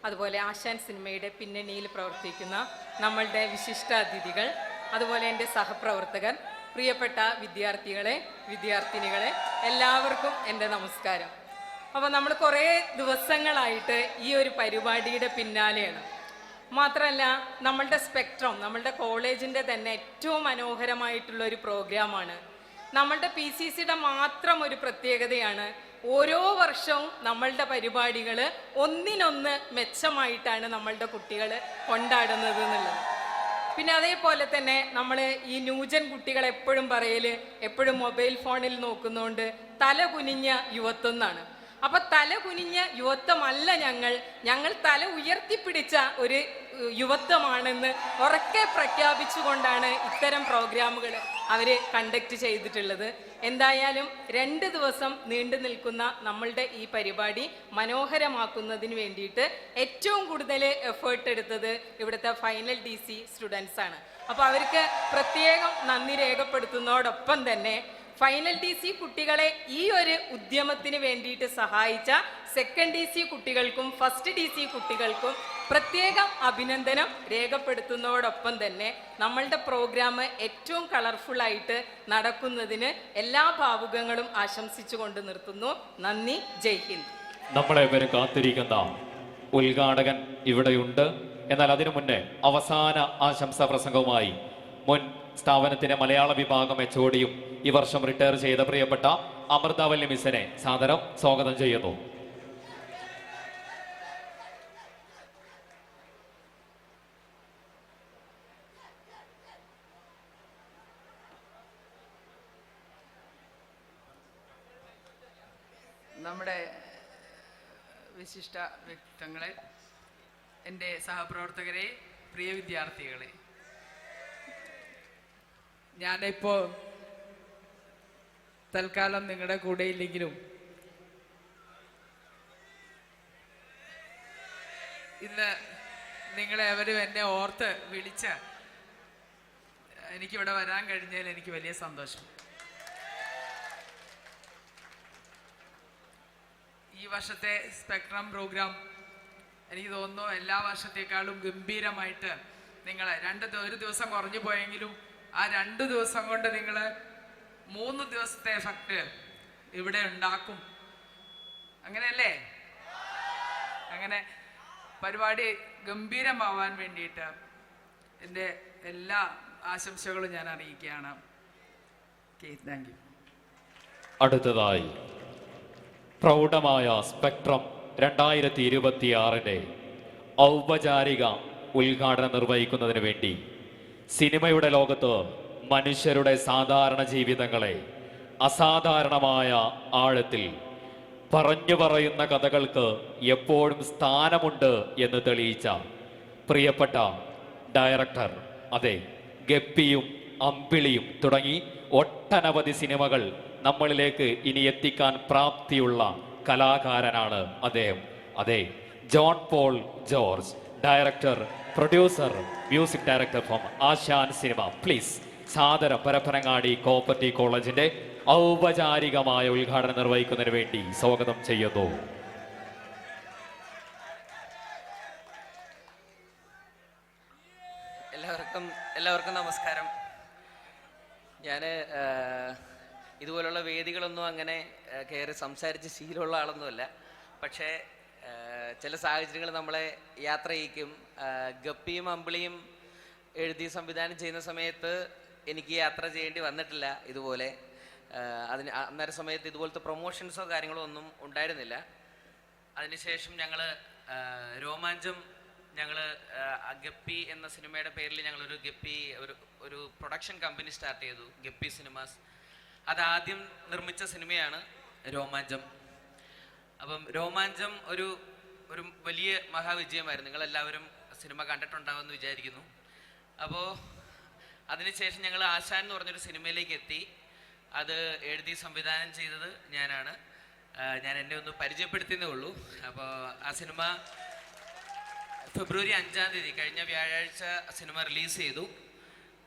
അതുപോലെ ആശാൻ സിനിമയുടെ പിന്നണിയിൽ പ്രവർത്തിക്കുന്ന നമ്മളുടെ വിശിഷ്ട അതിഥികൾ, അതുപോലെ എൻ്റെ സഹപ്രവർത്തകർ, പ്രിയപ്പെട്ട വിദ്യാർത്ഥികളെ, വിദ്യാർത്ഥിനികളെ, എല്ലാവർക്കും എൻ്റെ നമസ്കാരം. അപ്പോൾ നമ്മൾ കുറേ ദിവസങ്ങളായിട്ട് ഈ ഒരു പരിപാടിയുടെ പിന്നാലെയാണ്. മാത്രമല്ല, നമ്മളുടെ സ്പെക്ട്രം, നമ്മളുടെ കോളേജിൻ്റെ തന്നെ ഏറ്റവും മനോഹരമായിട്ടുള്ള ഒരു പ്രോഗ്രാമാണ്. നമ്മളുടെ PCCയുടെ മാത്രം ഒരു പ്രത്യേകതയാണ്, ഓരോ വർഷവും നമ്മളുടെ പരിപാടികൾ ഒന്നിനൊന്ന് മെച്ചമായിട്ടാണ് നമ്മളുടെ കുട്ടികൾ കൊണ്ടാടുന്നത് എന്നുള്ളത്. പിന്നെ അതേപോലെ തന്നെ നമ്മൾ ഈ ന്യൂജൻ കുട്ടികൾ എപ്പോഴും പറയൽ, എപ്പോഴും മൊബൈൽ ഫോണിൽ നോക്കുന്നതുകൊണ്ട് തല കുനിഞ്ഞ യുവത്വം എന്നാണ്. അപ്പൊ തല കുനിഞ്ഞ യുവത്വമല്ല ഞങ്ങൾ തല ഉയർത്തിപ്പിടിച്ച ഒരു യുവത്വമാണെന്ന് ഉറക്കെ പ്രഖ്യാപിച്ചുകൊണ്ടാണ് ഇത്തരം പ്രോഗ്രാമുകൾ അവർ കണ്ടക്ട് ചെയ്തിട്ടുള്ളത്. എന്തായാലും 2 ദിവസം നീണ്ടു നിൽക്കുന്ന നമ്മളുടെ ഈ പരിപാടി മനോഹരമാക്കുന്നതിന് വേണ്ടിയിട്ട് ഏറ്റവും കൂടുതൽ എഫേർട്ട് എടുത്തത് ഇവിടുത്തെ ഫൈനൽ DC സ്റ്റുഡൻസ് ആണ്. അപ്പോൾ അവർക്ക് പ്രത്യേകം നന്ദി രേഖപ്പെടുത്തുന്നതോടൊപ്പം തന്നെ ഫൈനൽ DC കുട്ടികളെ ഈ ഒരു ഉദ്യമത്തിന് വേണ്ടിയിട്ട് സഹായിച്ച സെക്കൻഡ് DC കുട്ടികൾക്കും ഫസ്റ്റ് DC കുട്ടികൾക്കും പ്രത്യേകം അഭിനന്ദനം രേഖപ്പെടുത്തുന്നതോടൊപ്പം തന്നെ നമ്മളുടെ പ്രോഗ്രാം ഏറ്റവും കളർഫുള്ളായിട്ട് നടക്കുന്നതിന് എല്ലാ ഭാവുകങ്ങളും ആശംസിച്ചുകൊണ്ട് നിർത്തുന്നു. നന്ദി. ജയ് ഹിന്ദ്. നമ്മളെ വരെ കാത്തിരിക്കുന്ന ഉദ്ഘാടകൻ ഇവിടെയുണ്ട്. എന്നാൽ അതിനു മുന്നേ അവസാന ആശംസാ പ്രസംഗവുമായി മുൻ സ്ഥാപനത്തിന്റെ മലയാള വിഭാഗം HODയും ഈ വർഷം റിട്ടയർ ചെയ്ത പ്രിയപ്പെട്ട അമൃതവല്ലി മിസ്സിനെ സാദരം സ്വാഗതം ചെയ്യുന്നു. നമ്മുടെ വിശിഷ്ട വ്യക്തിത്വങ്ങളെ, എൻ്റെ സഹപ്രവർത്തകരെ, പ്രിയ വിദ്യാർത്ഥികളെ, ഞാനിപ്പോൾ തൽക്കാലം നിങ്ങളുടെ കൂടെ ഇല്ലെങ്കിലും ഇന്ന് നിങ്ങളെ അവരും എന്നെ ഓർത്ത് വിളിച്ച് എനിക്കിവിടെ വരാൻ കഴിഞ്ഞതിൽ എനിക്ക് വലിയ സന്തോഷം. ഈ വർഷത്തെ സ്പെക്ട്രം പ്രോഗ്രാം എനിക്ക് തോന്നുന്നു എല്ലാ വർഷത്തേക്കാളും ഗംഭീരമായിട്ട് നിങ്ങൾ ഒരു ദിവസം കുറഞ്ഞു പോയെങ്കിലും ആ 2 ദിവസം കൊണ്ട് നിങ്ങൾ 3 ദിവസത്തെ എഫക്റ്റ് ഇവിടെ ഉണ്ടാക്കും. അങ്ങനെയല്ലേ? അങ്ങനെ പരിപാടി ഗംഭീരമാവാൻ വേണ്ടിയിട്ട് എൻ്റെ എല്ലാ ആശംസകളും ഞാൻ അറിയിക്കുകയാണ്. Thank you. അടുത്തതായി പ്രൗഢമായ സ്പെക്ട്രം 2026 ഔപചാരിക ഉദ്ഘാടനം നിർവഹിക്കുന്നതിന് വേണ്ടി സിനിമയുടെ ലോകത്ത് മനുഷ്യരുടെ സാധാരണ ജീവിതങ്ങളെ അസാധാരണമായ ആഴത്തിൽ പറഞ്ഞു പറയുന്ന കഥകൾക്ക് എപ്പോഴും സ്ഥാനമുണ്ട് എന്ന് തെളിയിച്ച പ്രിയപ്പെട്ട ഡയറക്ടർ, അതെ, ഗപ്പിയും അമ്പിളിയും തുടങ്ങി ഒട്ടനവധി സിനിമകൾ നമ്മളിലേക്ക് ഇനി എത്തിക്കാൻ പ്രാപ്തിയുള്ള കലാകാരനാണ് അദ്ദേഹം. അതെ, John Paul George, director, producer, music director from Ashan cinema. Please സാദരം പരപ്പനങ്ങാടി കോപ്പറേറ്റീവ് കോളേജിന്റെ ഔപചാരികമായ ഉദ്ഘാടനം നിർവഹിക്കുന്നതിന് വേണ്ടി സ്വാഗതം ചെയ്യുന്നു. എല്ലാവർക്കും നമസ്കാരം. ഞാൻ ഇതുപോലുള്ള വേദികളൊന്നും അങ്ങനെ കയറി സംസാരിച്ച് ശീലമുള്ള ആളൊന്നുമല്ല. പക്ഷേ ചില സാഹചര്യങ്ങൾ നമ്മളെ യാത്ര ചെയ്യിക്കും. ഗപ്പിയും അമ്പിളിയും എഴുതി സംവിധാനം ചെയ്യുന്ന സമയത്ത് എനിക്ക് യാത്ര ചെയ്യേണ്ടി വന്നിട്ടില്ല ഇതുപോലെ. അന്നേരം സമയത്ത് ഇതുപോലത്തെ പ്രൊമോഷൻസോ കാര്യങ്ങളോ ഒന്നും ഉണ്ടായിരുന്നില്ല. അതിനുശേഷം ഞങ്ങൾ രോമാഞ്ചം, ഗപ്പി എന്ന സിനിമയുടെ പേരിൽ ഞങ്ങളൊരു ഒരു പ്രൊഡക്ഷൻ കമ്പനി സ്റ്റാർട്ട് ചെയ്തു, ഗപ്പി സിനിമാസ്. അതാദ്യം നിർമ്മിച്ച സിനിമയാണ് രോമാഞ്ചം. അപ്പം രോമാഞ്ചം ഒരു വലിയ മഹാവിജയമായിരുന്നു. നിങ്ങളെല്ലാവരും സിനിമ കണ്ടിട്ടുണ്ടാവുമെന്ന് വിചാരിക്കുന്നു. അപ്പോൾ അതിനുശേഷം ഞങ്ങൾ ആശാൻ എന്ന് പറഞ്ഞൊരു സിനിമയിലേക്ക് എത്തി. അത് എഴുതി സംവിധാനം ചെയ്തത് ഞാനാണ്. ഞാൻ എന്നെ ഒന്ന് പരിചയപ്പെടുത്തിയതേ ഉള്ളൂ. അപ്പോൾ ആ സിനിമ ഫെബ്രുവരി 5-ാം തീയതി കഴിഞ്ഞ വ്യാഴാഴ്ച സിനിമ റിലീസ് ചെയ്തു.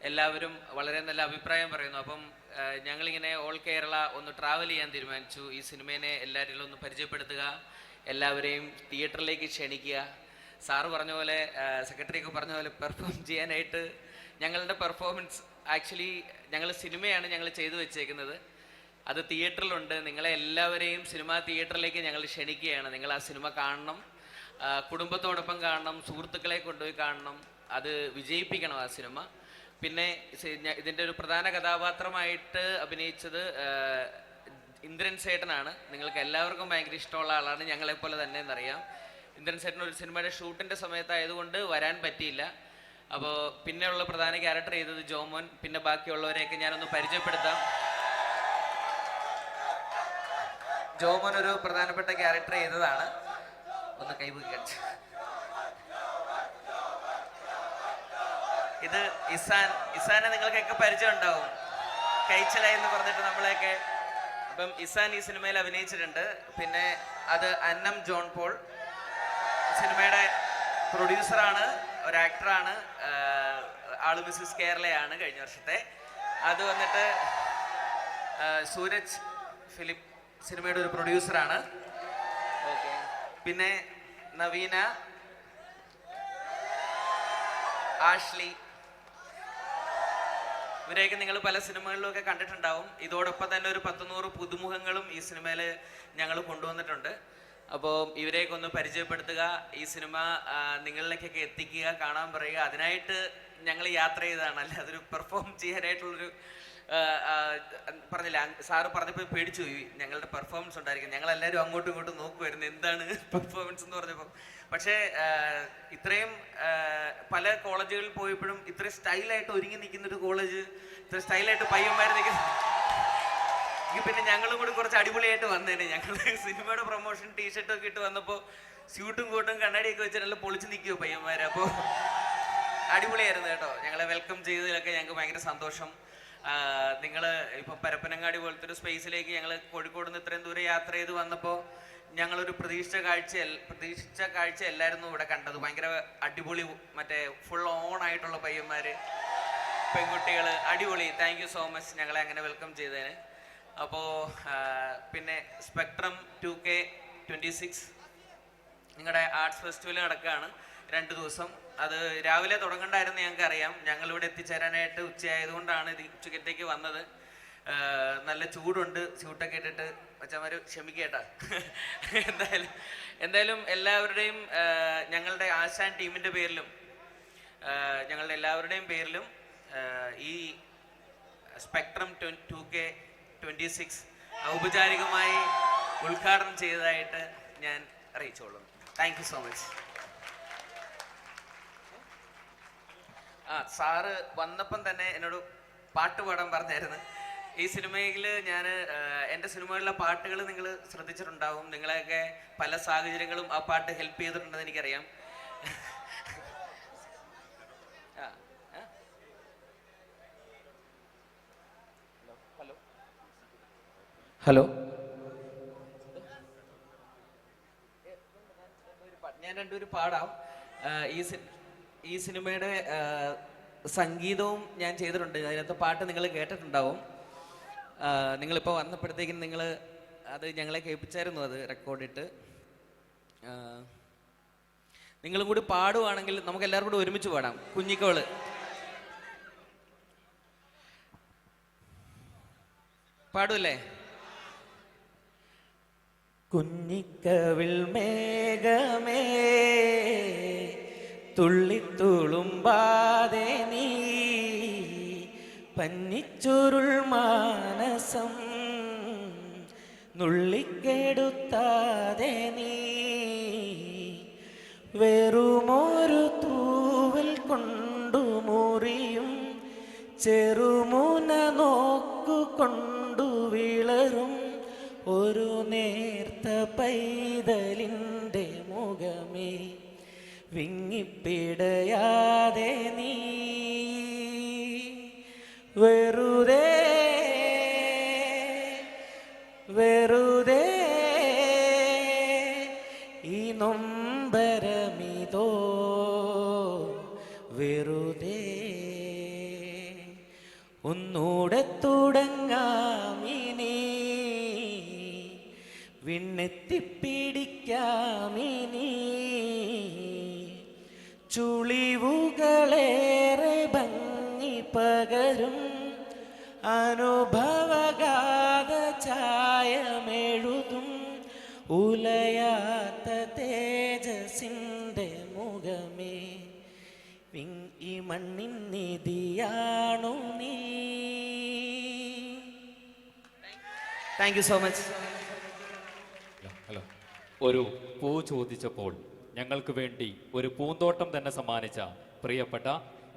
എല്ലാവരും വളരെ നല്ല അഭിപ്രായം പറയുന്നു. അപ്പം ഞങ്ങളിങ്ങനെ ഓൾ കേരള ഒന്ന് ട്രാവൽ ചെയ്യാൻ തീരുമാനിച്ചു. ഈ സിനിമേനെ എല്ലാവരിലും ഒന്ന് പരിചയപ്പെടുത്തുക, എല്ലാവരെയും തിയേറ്ററിലേക്ക് ക്ഷണിക്കുക. സാറ് പറഞ്ഞ പോലെ സെക്രട്ടറി ഒക്കെ പറഞ്ഞ പോലെ പെർഫോം ചെയ്യാനായിട്ട് ഞങ്ങളുടെ പെർഫോമൻസ് ആക്ച്വലി ഞങ്ങൾ സിനിമയാണ് ഞങ്ങൾ ചെയ്തു വെച്ചേക്കുന്നത്. അത് തിയേറ്ററിലുണ്ട്. നിങ്ങളെ എല്ലാവരെയും സിനിമാ തിയേറ്ററിലേക്ക് ഞങ്ങൾ ക്ഷണിക്കുകയാണ്. നിങ്ങൾ ആ സിനിമ കാണണം, കുടുംബത്തോടൊപ്പം കാണണം, സുഹൃത്തുക്കളെ കൊണ്ടുപോയി കാണണം. അത് വിജയിപ്പിക്കണം ആ സിനിമ. പിന്നെ ഇതിൻ്റെ ഒരു പ്രധാന കഥാപാത്രമായിട്ട് അഭിനയിച്ചത് ഇന്ദ്രൻ സേട്ടനാണ്. നിങ്ങൾക്ക് എല്ലാവർക്കും ഭയങ്കര ഇഷ്ടമുള്ള ആളാണ്, ഞങ്ങളെപ്പോലെ തന്നെ എന്നറിയാം. ഇന്ദ്രൻ സേട്ടൻ ഒരു സിനിമയുടെ ഷൂട്ടിൻ്റെ സമയത്തായതുകൊണ്ട് വരാൻ പറ്റിയില്ല. അപ്പോൾ പിന്നെയുള്ള പ്രധാന ക്യാരക്ടർ ചെയ്തത് ജോമോൻ. പിന്നെ ബാക്കിയുള്ളവരെയൊക്കെ ഞാനൊന്ന് പരിചയപ്പെടുത്താം. ജോമോൻ ഒരു പ്രധാനപ്പെട്ട ക്യാരക്ടർ ചെയ്തതാണ്. ഒന്ന് കൈവയ്ക്കട്ടെ. ഇത് ഇസാനെ നിങ്ങൾക്കൊക്കെ പരിചയം ഉണ്ടാവും, കൈച്ചല എന്ന് പറഞ്ഞിട്ട് നമ്മളെയൊക്കെ. അപ്പം ഇസാൻ ഈ സിനിമയിൽ അഭിനയിച്ചിട്ടുണ്ട്. പിന്നെ അത് അന്നം ജോൺ പോൾ, സിനിമയുടെ പ്രൊഡ്യൂസറാണ്, ഒരു ആക്ടറാണ്, ആള് മിസ്സിസ് കേരളയാണ് കഴിഞ്ഞ വർഷത്തെ. അത് വന്നിട്ട് സൂരജ് ഫിലിപ്പ്, സിനിമയുടെ ഒരു പ്രൊഡ്യൂസറാണ്. ഓക്കെ. പിന്നെ നവീന, ആഷ്ലി, ഇവരെയൊക്കെ നിങ്ങൾ പല സിനിമകളിലും ഒക്കെ കണ്ടിട്ടുണ്ടാവും. ഇതോടൊപ്പം തന്നെ ഒരു 100 പുതുമുഖങ്ങളും ഈ സിനിമയിൽ ഞങ്ങൾ കൊണ്ടുവന്നിട്ടുണ്ട്. അപ്പോൾ ഇവരെയൊക്കെ ഒന്ന് പരിചയപ്പെടുത്തുക, ഈ സിനിമ നിങ്ങളിലേക്കൊക്കെ എത്തിക്കുക, കാണാൻ പറയുക. അതിനായിട്ട് ഞങ്ങൾ യാത്ര ചെയ്തതാണ്, അല്ല അതൊരു പെർഫോം ചെയ്യാനായിട്ടുള്ളൊരു പറഞ്ഞില്ല. സാറ് പറഞ്ഞപ്പോൾ പേടിച്ചു പോയി, ഞങ്ങളുടെ പെർഫോമൻസ് ഉണ്ടായിരിക്കും. ഞങ്ങളെല്ലാവരും അങ്ങോട്ടും ഇങ്ങോട്ടും നോക്കുമായിരുന്നു എന്താണ് പെർഫോമൻസ് എന്ന് പറഞ്ഞപ്പോൾ. പക്ഷേ ഇത്രയും പല കോളേജുകളിൽ പോയപ്പോഴും ഇത്രയും സ്റ്റൈലായിട്ട് ഒരുങ്ങി നിൽക്കുന്നൊരു കോളേജ്, ഇത്ര സ്റ്റൈലായിട്ട് പയ്യന്മാർ നിൽക്കുന്ന, പിന്നെ ഞങ്ങളും കൂടി കുറച്ച് അടിപൊളിയായിട്ട് വന്നേനെ. ഞങ്ങൾ സിനിമയുടെ പ്രൊമോഷൻ ടീഷർട്ടൊക്കെ ഇട്ട് വന്നപ്പോൾ സ്യൂട്ടും കോട്ടും കണ്ണാടിയൊക്കെ വെച്ചിട്ട് നല്ല പൊളിച്ച് നിൽക്കുമോ പയ്യന്മാർ. അപ്പോൾ അടിപൊളിയായിരുന്നു കേട്ടോ. ഞങ്ങളെ വെൽക്കം ചെയ്തതിലൊക്കെ ഞങ്ങൾക്ക് ഭയങ്കര സന്തോഷം. നിങ്ങൾ ഇപ്പോൾ പരപ്പനങ്ങാടി പോലത്തെ ഒരു സ്പേസിലേക്ക് ഞങ്ങൾ കോഴിക്കോട് നിന്ന് ഇത്രയും ദൂരം യാത്ര ചെയ്ത് വന്നപ്പോൾ ഞങ്ങളൊരു പ്രതീക്ഷിച്ച കാഴ്ച എല്ലായിരുന്നു ഇവിടെ കണ്ടത്. ഭയങ്കര അടിപൊളി, മറ്റേ ഫുൾ ഓൺ ആയിട്ടുള്ള പയ്യന്മാർ, പെൺകുട്ടികൾ, അടിപൊളി. താങ്ക് യു സോ മച്ച് ഞങ്ങളെ അങ്ങനെ വെൽക്കം ചെയ്തതിന്. അപ്പോൾ പിന്നെ സ്പെക്ട്രം 2K26 നിങ്ങളുടെ ആർട്സ് ഫെസ്റ്റിവൽ നടക്കുകയാണ് 2 ദിവസം. അത് രാവിലെ തുടങ്ങണ്ടായിരുന്നു, ഞങ്ങൾക്ക് അറിയാം. ഞങ്ങളിവിടെ എത്തിച്ചേരാനായിട്ട് ഉച്ചയായതുകൊണ്ടാണ് ഇത് ഉച്ചക്കത്തേക്ക് വന്നത്. നല്ല ചൂടുണ്ട്, സ്യൂട്ടൊക്കെ ഇട്ടിട്ട് അച്ഛന്മാർ ക്ഷമിക്കേട്ടാ. എന്തായാലും എല്ലാവരുടെയും ഞങ്ങളുടെ ആശാൻ ടീമിൻ്റെ പേരിലും ഞങ്ങളുടെ എല്ലാവരുടെയും പേരിലും ഈ സ്പെക്ട്രം 2K26 ഔപചാരികമായി ഉദ്ഘാടനം ചെയ്തതായിട്ട് ഞാൻ അറിയിച്ചോളും. Thank you so much. Sir വന്നപ്പം തന്നെ എന്നോട് പാട്ട് പാടാൻ പറഞ്ഞായിരുന്നു. ഈ സിനിമയിൽ ഞാൻ എൻ്റെ സിനിമകളിലെ പാട്ടുകൾ നിങ്ങൾ ശ്രദ്ധിച്ചിട്ടുണ്ടാവും. നിങ്ങളെയൊക്കെ പല സാഹചര്യങ്ങളും ആ പാട്ട് ഹെൽപ്പ് ചെയ്തിട്ടുണ്ടെന്ന് എനിക്കറിയാം. ഹലോ, ഞാൻ രണ്ടുപേരും പാടാം. ഈ സിനിമയുടെ സംഗീതവും ഞാൻ ചെയ്തിട്ടുണ്ട്. അതിനകത്ത് പാട്ട് നിങ്ങൾ കേട്ടിട്ടുണ്ടാവും. നിങ്ങളിപ്പോൾ വന്നപ്പോഴത്തേക്കും നിങ്ങൾ അത് ഞങ്ങളെ കേൾപ്പിച്ചായിരുന്നു, അത് റെക്കോർഡിട്ട്. നിങ്ങളും കൂടി പാടുവാണെങ്കിൽ നമുക്ക് എല്ലാവരും കൂടി ഒരുമിച്ച് പാടാം. കുഞ്ഞിക്കോള് പാടൂല്ലേ? കുഞ്ഞിക്കവിൾ മേഘമേ തുള്ളിത്തുളുമ്പാതെ നീ പന്നിച്ചുരുൾ മാനസം നുള്ളിക്കെടുത്താതെ നീ വെറുമൊരു തൂവൽ കൊണ്ടു മുറിയും ചെറുമുന നോക്കുകൊണ്ടു വിളറും ഒരു നേർത്ത പൈതലിൻ്റെ മുഖമേ വിങ്ങിപ്പിടയാതെ നീ വെറുതെ വെറുതെ ഈ നൊമ്പരമിതോ വെറുതെ ഒന്നൂടെ തുടങ്ങാമിനി വിണ്ണെത്തിപ്പിടിക്കാമിനി ചുളിവുകളേറെ ഭംഗി പകരും അനുഭവഗാഥ ചായമെഴുതും ഉലയാത്ത തേജസിൻ്റെ മുഖമേ ഈ മണ്ണിൻ നിധിയാണു നീ. Thank you so much. Hello, ഒരു പൂ ചോദിച്ചപ്പോൾ ഞങ്ങൾക്ക് വേണ്ടി ഒരു പൂന്തോട്ടം തന്നെ സമ്മാനിച്ച പ്രിയപ്പെട്ട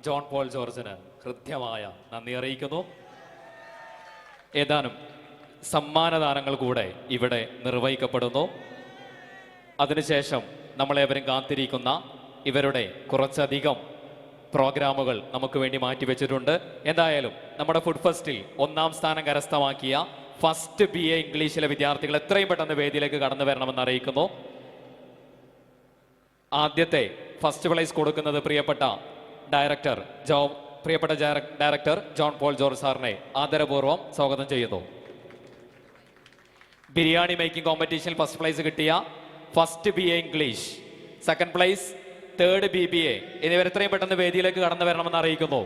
ജോൺ പോൾ ജോർജിന് ഹൃദ്യമായ നന്ദി അറിയിക്കുന്നു. ഏതാനും സമ്മാനദാനങ്ങൾ കൂടെ ഇവിടെ നിർവഹിക്കപ്പെടുന്നു. അതിനുശേഷം നമ്മളേവരും കാത്തിരിക്കുന്ന ഇവരുടെ കുറച്ചധികം പ്രോഗ്രാമുകൾ നമുക്ക് വേണ്ടി മാറ്റിവെച്ചിട്ടുണ്ട്. എന്തായാലും നമ്മുടെ ഫുഡ് ഫെസ്റ്റിൽ 1ാം സ്ഥാനം കരസ്ഥമാക്കിയ ഫസ്റ്റ് BA ഇംഗ്ലീഷിലെ വിദ്യാർത്ഥികൾ എത്രയും പെട്ടെന്ന് വേദിയിലേക്ക് കടന്നു വരണമെന്ന് അറിയിക്കുന്നു. ആദ്യത്തെ ഫസ്റ്റ് പ്രൈസ് കൊടുക്കുന്നത് പ്രിയപ്പെട്ട ഡയറക്ടർ ജോൺ പോൾ ജോർജ് സാറിനെ ആദരപൂർവ്വം സ്വാഗതം ചെയ്യുന്നു. ബിരിയാണി മേക്കിംഗ് കോമ്പറ്റീഷനിൽ ഫസ്റ്റ് പ്രൈസ് കിട്ടിയ first BA English, second prize, third BBA എന്നിവർ എത്രയും പെട്ടെന്ന് വേദിയിലേക്ക് കടന്നു വരണമെന്ന് അറിയിക്കുന്നു.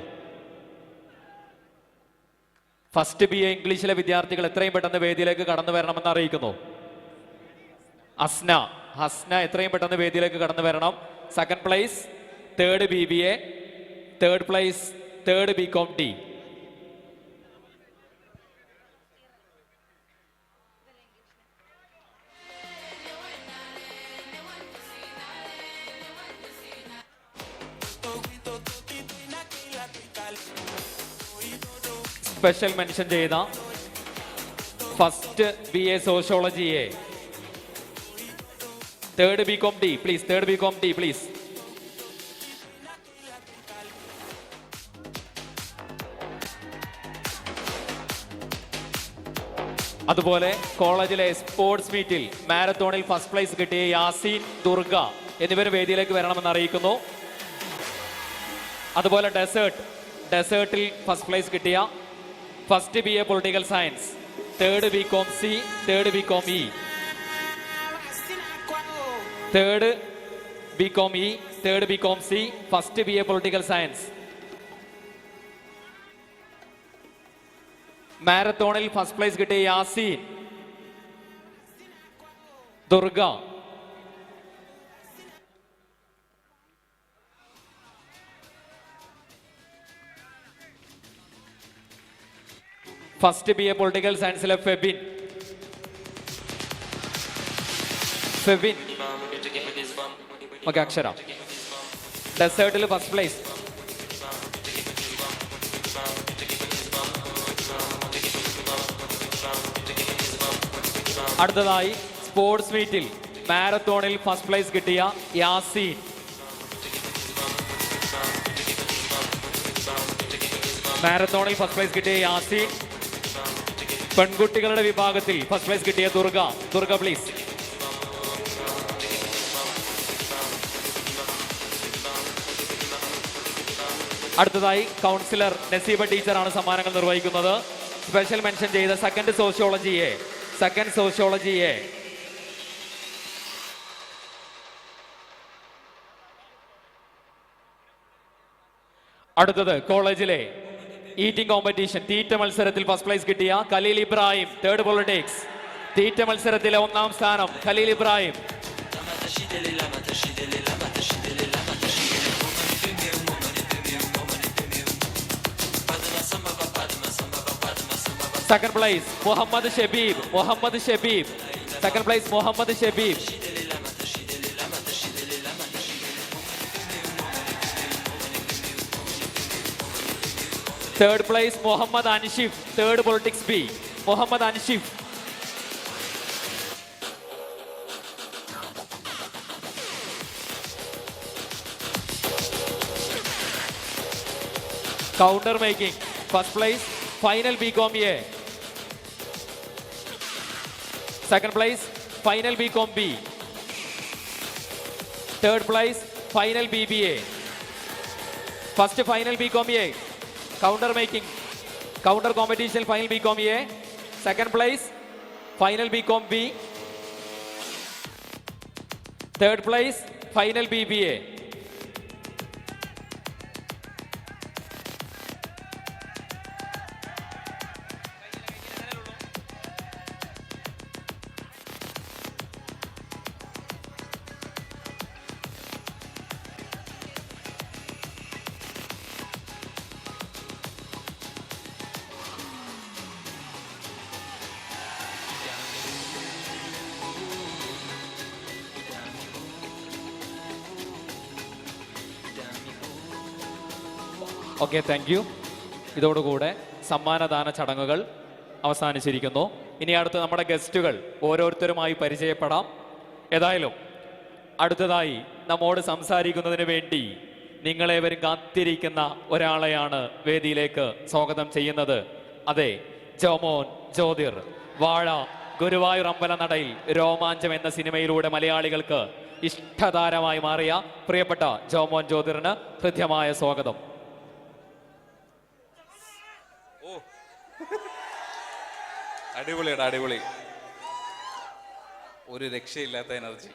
ഫസ്റ്റ് BA ഇംഗ്ലീഷിലെ വിദ്യാർത്ഥികൾ എത്രയും പെട്ടെന്ന് വേദിയിലേക്ക് കടന്നു വരണമെന്ന് അറിയിക്കുന്നു. ഹസ്ന എത്രയും പെട്ടെന്ന് വേദിയിലേക്ക് കടന്നു വരണം. Second place, third BBA, third place, third BCom D. Special mention ചെയ്ത ഫസ്റ്റ് BA സോഷ്യോളജിയെ third BCom D please, third BCom D please. അതുപോലെ കോളേജിലെ സ്പോർട്സ് മീറ്റിൽ മാരത്തോണിൽ ഫസ്റ്റ് പ്രൈസ് കിട്ടിയ യാസീൻ, ദുർഗ എന്നിവർ വേദിയിലേക്ക് വരണമെന്ന് അറിയിക്കുന്നു. അതുപോലെ ഡെസേർട്ടിൽ ഫസ്റ്റ് പ്രൈസ് കിട്ടിയ first BA political science, third BCom C, third BCom E, third BCom E, third BCom C, first BA political science. മാരത്തോണിൽ ഫസ്റ്റ് പ്രൈസ് കിട്ടിയ Yaseen, Durga. First BA political സയൻസിലെ ഫെബിൻ. ഓക്കെ, അക്ഷര. ഡെസേർട്ടിൽ ഫസ്റ്റ് പ്ലേസ്. അടുത്തതായി സ്പോർട്സ് മീറ്റിൽ മാരത്തോണിൽ first place കിട്ടിയ Yaseen. മാരത്തോണിൽ first prize കിട്ടിയ യാസീൻ. പെൺകുട്ടികളുടെ വിഭാഗത്തിൽ ഫസ്റ്റ് പ്രൈസ് കിട്ടിയ ദുർഗ പ്ലീസ്. അടുത്തതായി കൗൺസിലർ നസീബ ടീച്ചറാണ് സമ്മാനങ്ങൾ നിർവഹിക്കുന്നത്. സ്പെഷ്യൽ മെൻഷൻ ചെയ്ത സെക്കൻഡ് സോഷ്യോളജിയെ അടുത്തത് കോളേജിലെ ഈറ്റിംഗ് കോമ്പറ്റീഷൻ തീറ്റ മത്സരത്തിൽ ഫസ്റ്റ് പ്രൈസ് കിട്ടിയ ഖലീൽ ഇബ്രാഹിം, തേർഡ് പൊളിറ്റിക്സ്. തീറ്റ മത്സരത്തിലെ 1ാം സ്ഥാനം Khaleel Ibrahim. Second place Muhammad Shabeeb. Second place Muhammad Shabeeb. Third place Muhammad Anshif, third politics B, Muhammad Anshif. Counter making first place final BCom A, second place final BCom B, third place final BBA. First final BCom A counter making, counter competition final BCom A, second place final BCom B, third place final BBA. Okay, thank you. ഇതോടുകൂടെ സമ്മാനദാന ചടങ്ങുകൾ അവസാനിച്ചിരിക്കുന്നു. ഇനി അടുത്ത് നമ്മുടെ ഗസ്റ്റുകൾ ഓരോരുത്തരുമായി പരിചയപ്പെടാം. ഏതായാലും അടുത്തതായി നമ്മോട് സംസാരിക്കുന്നതിന് വേണ്ടി നിങ്ങളേവരും കാത്തിരിക്കുന്ന ഒരാളെയാണ് വേദിയിലേക്ക് സ്വാഗതം ചെയ്യുന്നത്. അതെ, ജോമോൻ ജ്യോതിർ. വാഴ, ഗുരുവായൂർ അമ്പലനടയിൽ രോമാഞ്ചം എന്ന സിനിമയിലൂടെ മലയാളികൾക്ക് ഇഷ്ടതാരമായി മാറിയ പ്രിയപ്പെട്ട ജോമോൻ ജ്യോതിറിന് ഹൃദ്യമായ സ്വാഗതം. അടിപൊളിയാണ്, അടിപൊളി. ഒരു രക്ഷയില്ലാത്ത എനർജി.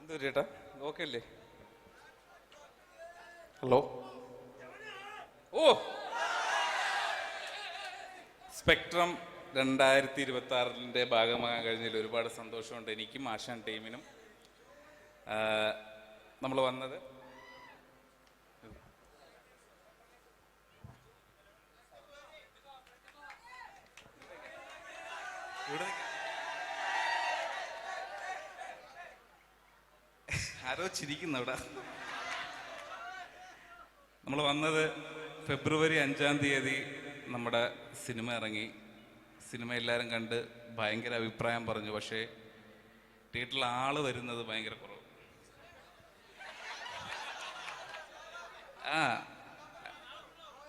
എന്തു ചേട്ടാ, ഓക്കെ അല്ലേ? ഹലോ. ഓ, സ്പെക്ട്രം 2026 ഭാഗമാകാൻ കഴിഞ്ഞതിൽ ഒരുപാട് സന്തോഷമുണ്ട് എനിക്കും ആശാൻ ടീമിനും. നമ്മൾ വന്നത് ആരോ ചിരിക്കുന്നു അവിടെ. നമ്മൾ വന്നത് ഫെബ്രുവരി 5-ാം തീയതി നമ്മുടെ സിനിമ ഇറങ്ങി. സിനിമ എല്ലാവരും കണ്ട് ഭയങ്കര അഭിപ്രായം പറഞ്ഞു. പക്ഷേ തിയേറ്ററിൽ ആള് വരുന്നത് ഭയങ്കര കുറവ്.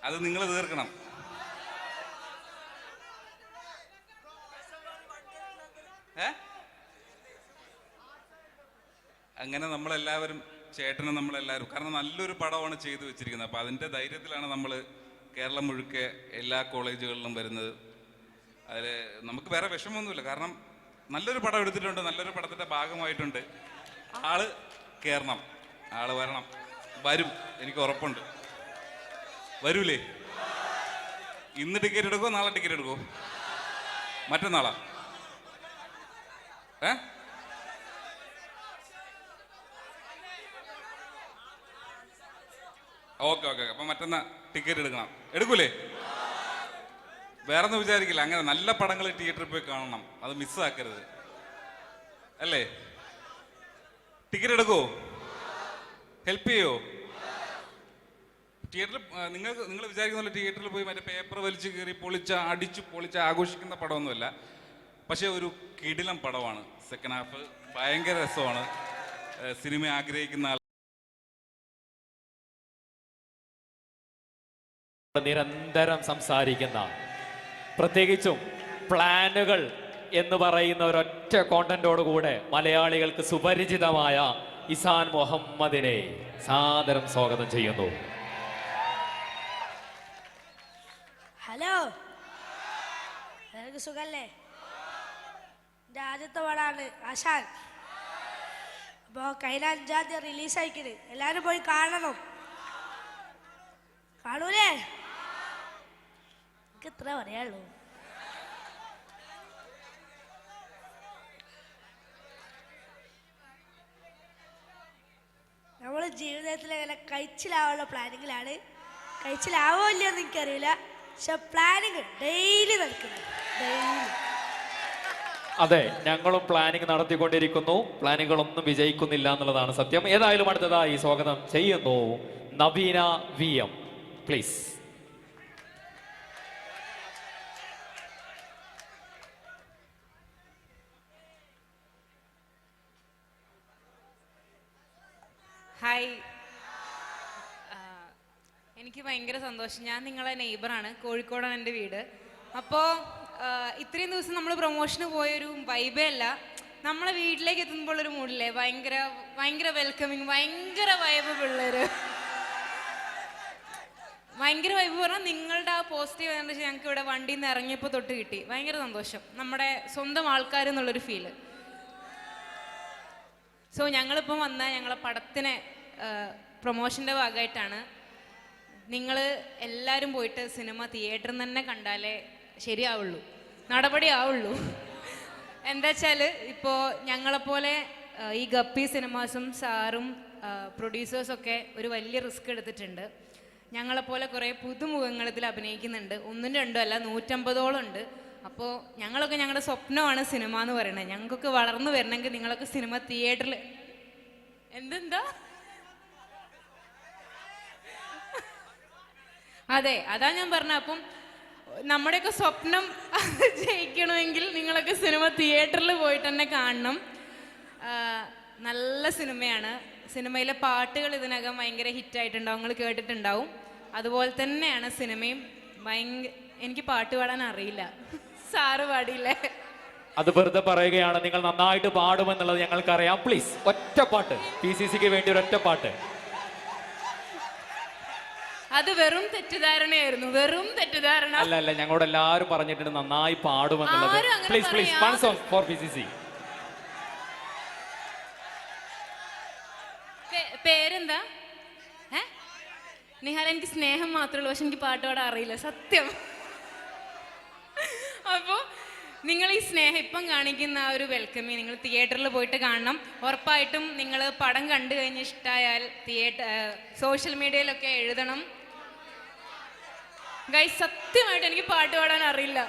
അത് നിങ്ങൾ തീർക്കണം. അങ്ങനെ നമ്മളെല്ലാവരും, ചേട്ടനും നമ്മളെല്ലാവരും, കാരണം നല്ലൊരു പടമാണ് ചെയ്തു വെച്ചിരിക്കുന്നത്. അപ്പോൾ അതിൻ്റെ ധൈര്യത്തിലാണ് നമ്മൾ കേരളം മുഴുക്കെ എല്ലാ കോളേജുകളിലും വരുന്നത്. അതിൽ നമുക്ക് വേറെ വിഷമമൊന്നുമില്ല, കാരണം നല്ലൊരു പടം എടുത്തിട്ടുണ്ട്, നല്ലൊരു പടത്തിൻ്റെ ഭാഗമായിട്ടുണ്ട്. ആള് കയറണം, ആള് വരണം, വരും, എനിക്ക് ഉറപ്പുണ്ട്. വരൂലേ? ഇന്ന് ടിക്കറ്റ് എടുക്കുമോ, നാളെ ടിക്കറ്റ് എടുക്കുമോ? മറ്റന്നാളാ? Okay okay. അപ്പം മറ്റന്നാ ടിക്കറ്റ് എടുക്കണം. എടുക്കൂലേ? വേറെ ഒന്നും വിചാരിക്കില്ല. അങ്ങനെ നല്ല പടങ്ങൾ തിയേറ്ററിൽ പോയി കാണണം, അത് മിസ്സാക്കരുത് അല്ലേ? ടിക്കറ്റ് എടുക്കുമോ? ഹെൽപ്പ് ചെയ്യോ? തിയേറ്ററിൽ നിങ്ങൾ വിചാരിക്കുന്ന തിയേറ്ററിൽ പോയി മറ്റേ പേപ്പർ വലിച്ചു കയറി അടിച്ചു പൊളിച്ച് ആഘോഷിക്കുന്ന പടമൊന്നുമല്ല. പക്ഷേ ഒരു കിടിലം പടമാണ്. സെക്കൻഡ് ഹാഫ് ഭയങ്കര രസമാണ്. സിനിമ ആഗ്രഹിക്കുന്ന നിരന്തരം സംസാരിക്കുന്ന, പ്രത്യേകിച്ചും പ്ലാനുകൾ എന്ന് പറയുന്ന ഒരൊറ്റ കോണ്ടന്റോടുകൂടെ മലയാളികൾക്ക് സുപരിചിതമായ ഇസാൻ മുഹമ്മദിനെ സാദരം സ്വാഗതം ചെയ്യുന്നു. ഹലോ, എനിക്ക് സുഖല്ലേ? എൻ്റെ ആദ്യത്തെ പടമാണ് ആശാൻ. അപ്പോൾ കഴിഞ്ഞ 5-ാം തീയതി റിലീസായിക്കണ്. എല്ലാവരും പോയി കാണണം. കാണൂലേ? എനിക്ക് ഇത്ര പറയാനുള്ളൂ. നമ്മൾ ജീവിതത്തിൽ ഇങ്ങനെ കഴിച്ചിലാവാനുള്ള പ്ലാനിങ്ങിലാണ്. കഴിച്ചിലാവോ ഇല്ലയെന്ന് എനിക്കറിയില്ല, പക്ഷെ പ്ലാനിങ് ഡെയിലി നടക്കുന്നു, ഡെയിലി. അതെ, ഞങ്ങളും പ്ലാനിങ് നടത്തിക്കൊണ്ടിരിക്കുന്നു. പ്ലാനുകളൊന്നും വിജയിക്കുന്നില്ല എന്നുള്ളതാണ് സത്യം. ഏതായാലും അടുത്തതായി സ്വാഗതം ചെയ്യുന്നു നവീന VM, പ്ലീസ്. ഹായ്, എനിക്ക് ഭയങ്കര സന്തോഷം. ഞാൻ നിങ്ങളെ നെയ്ബറാണ്, കോഴിക്കോടാണ് എൻ്റെ വീട്. അപ്പോൾ ഇത്രയും ദിവസം നമ്മൾ പ്രൊമോഷന് പോയൊരു വൈബേ അല്ല, നമ്മളെ വീട്ടിലേക്ക് എത്തുമ്പോൾ ഒരു മൂഡില്ലേ, ഭയങ്കര ഭയങ്കര വെൽക്കമിങ്, ഭയങ്കര വൈബ് പിള്ളേർ, ഭയങ്കര വൈബ് പറഞ്ഞാൽ നിങ്ങളുടെ ആ പോസിറ്റീവ് എനർജി ഞങ്ങൾക്ക് ഇവിടെ വണ്ടിയിൽ നിന്ന് ഇറങ്ങിയപ്പോൾ തൊട്ട് കിട്ടി. ഭയങ്കര സന്തോഷം, നമ്മുടെ സ്വന്തം ആൾക്കാരെന്നുള്ളൊരു ഫീല്. സോ ഞങ്ങളിപ്പം വന്ന ഞങ്ങളെ പടത്തിന് പ്രൊമോഷൻ്റെ ഭാഗമായിട്ടാണ്. നിങ്ങൾ എല്ലാവരും പോയിട്ട് സിനിമ തിയേറ്ററിൽ തന്നെ കണ്ടാലേ ശരിയാവുള്ളൂ, നടപടി ആവുള്ളൂ. എന്താ വെച്ചാൽ ഇപ്പോൾ ഞങ്ങളെപ്പോലെ ഈ ഗപ്പി സിനിമാസും സാറും പ്രൊഡ്യൂസേഴ്സൊക്കെ ഒരു വലിയ റിസ്ക് എടുത്തിട്ടുണ്ട്. ഞങ്ങളെപ്പോലെ കുറേ പുതുമുഖങ്ങൾ ഇതിൽ അഭിനയിക്കുന്നുണ്ട്. 1-2 അല്ല, 150ഓളം ഉണ്ട്. അപ്പോൾ ഞങ്ങളൊക്കെ, ഞങ്ങളുടെ സ്വപ്നമാണ് സിനിമ എന്ന് പറയുന്നത്. ഞങ്ങൾക്കൊക്കെ വളർന്നു വരണമെങ്കിൽ നിങ്ങളൊക്കെ സിനിമ തിയേറ്ററിൽ എന്തെന്താ? അതെ, അതാ ഞാൻ പറഞ്ഞ. അപ്പം നമ്മുടെയൊക്കെ സ്വപ്നം ജയിക്കണമെങ്കിൽ നിങ്ങളൊക്കെ സിനിമ തിയേറ്ററിൽ പോയിട്ട് തന്നെ കാണണം. നല്ല സിനിമയാണ്. സിനിമയിലെ പാട്ടുകൾ ഇതിനകം ഭയങ്കര ഹിറ്റായിട്ടുണ്ടാവും, നിങ്ങൾ കേട്ടിട്ടുണ്ടാവും. അതുപോലെ തന്നെയാണ് സിനിമയും. എനിക്ക് പാട്ട് പാടാൻ അറിയില്ല, സാറ് പാടിയില്ലേ? അത് വെറുതെ പറയുകയാണ്. നിങ്ങൾ നന്നായിട്ട് പാടുമെന്നുള്ളത് ഞങ്ങൾക്കറിയാം. പ്ലീസ് ഒറ്റ പാട്ട്, PCCക്ക് വേണ്ടി ഒരു ഒറ്റ പാട്ട്. അത് വെറും തെറ്റിദ്ധാരണയായിരുന്നു, വെറും തെറ്റിദ്ധാരണ. അല്ല, ഞങ്ങളോട് എല്ലാവരും പറഞ്ഞിട്ടുണ്ട് നന്നായി പാടുമെന്നുള്ളത്. Please please, one song for PCC. പേരെന്താ? നിഹാൽ. എനിക്ക് സ്നേഹം മാത്രമേ ഉള്ളൂ, പക്ഷെ എനിക്ക് പാട്ട് പാടാൻ അറിയില്ല, സത്യം. അപ്പോൾ നിങ്ങൾ ഈ സ്നേഹം ഇപ്പം കാണിക്കുന്ന ആ ഒരു വെൽക്കമിങ് നിങ്ങൾ തിയേറ്ററിൽ പോയിട്ട് കാണണം. ഉറപ്പായിട്ടും നിങ്ങൾ പടം കണ്ടു കഴിഞ്ഞ് ഇഷ്ടമായാൽ സോഷ്യൽ മീഡിയയിലൊക്കെ എഴുതണം. ഗൈസ്, സത്യമായിട്ട് എനിക്ക് പാട്ട് പാടാൻ അറിയില്ല.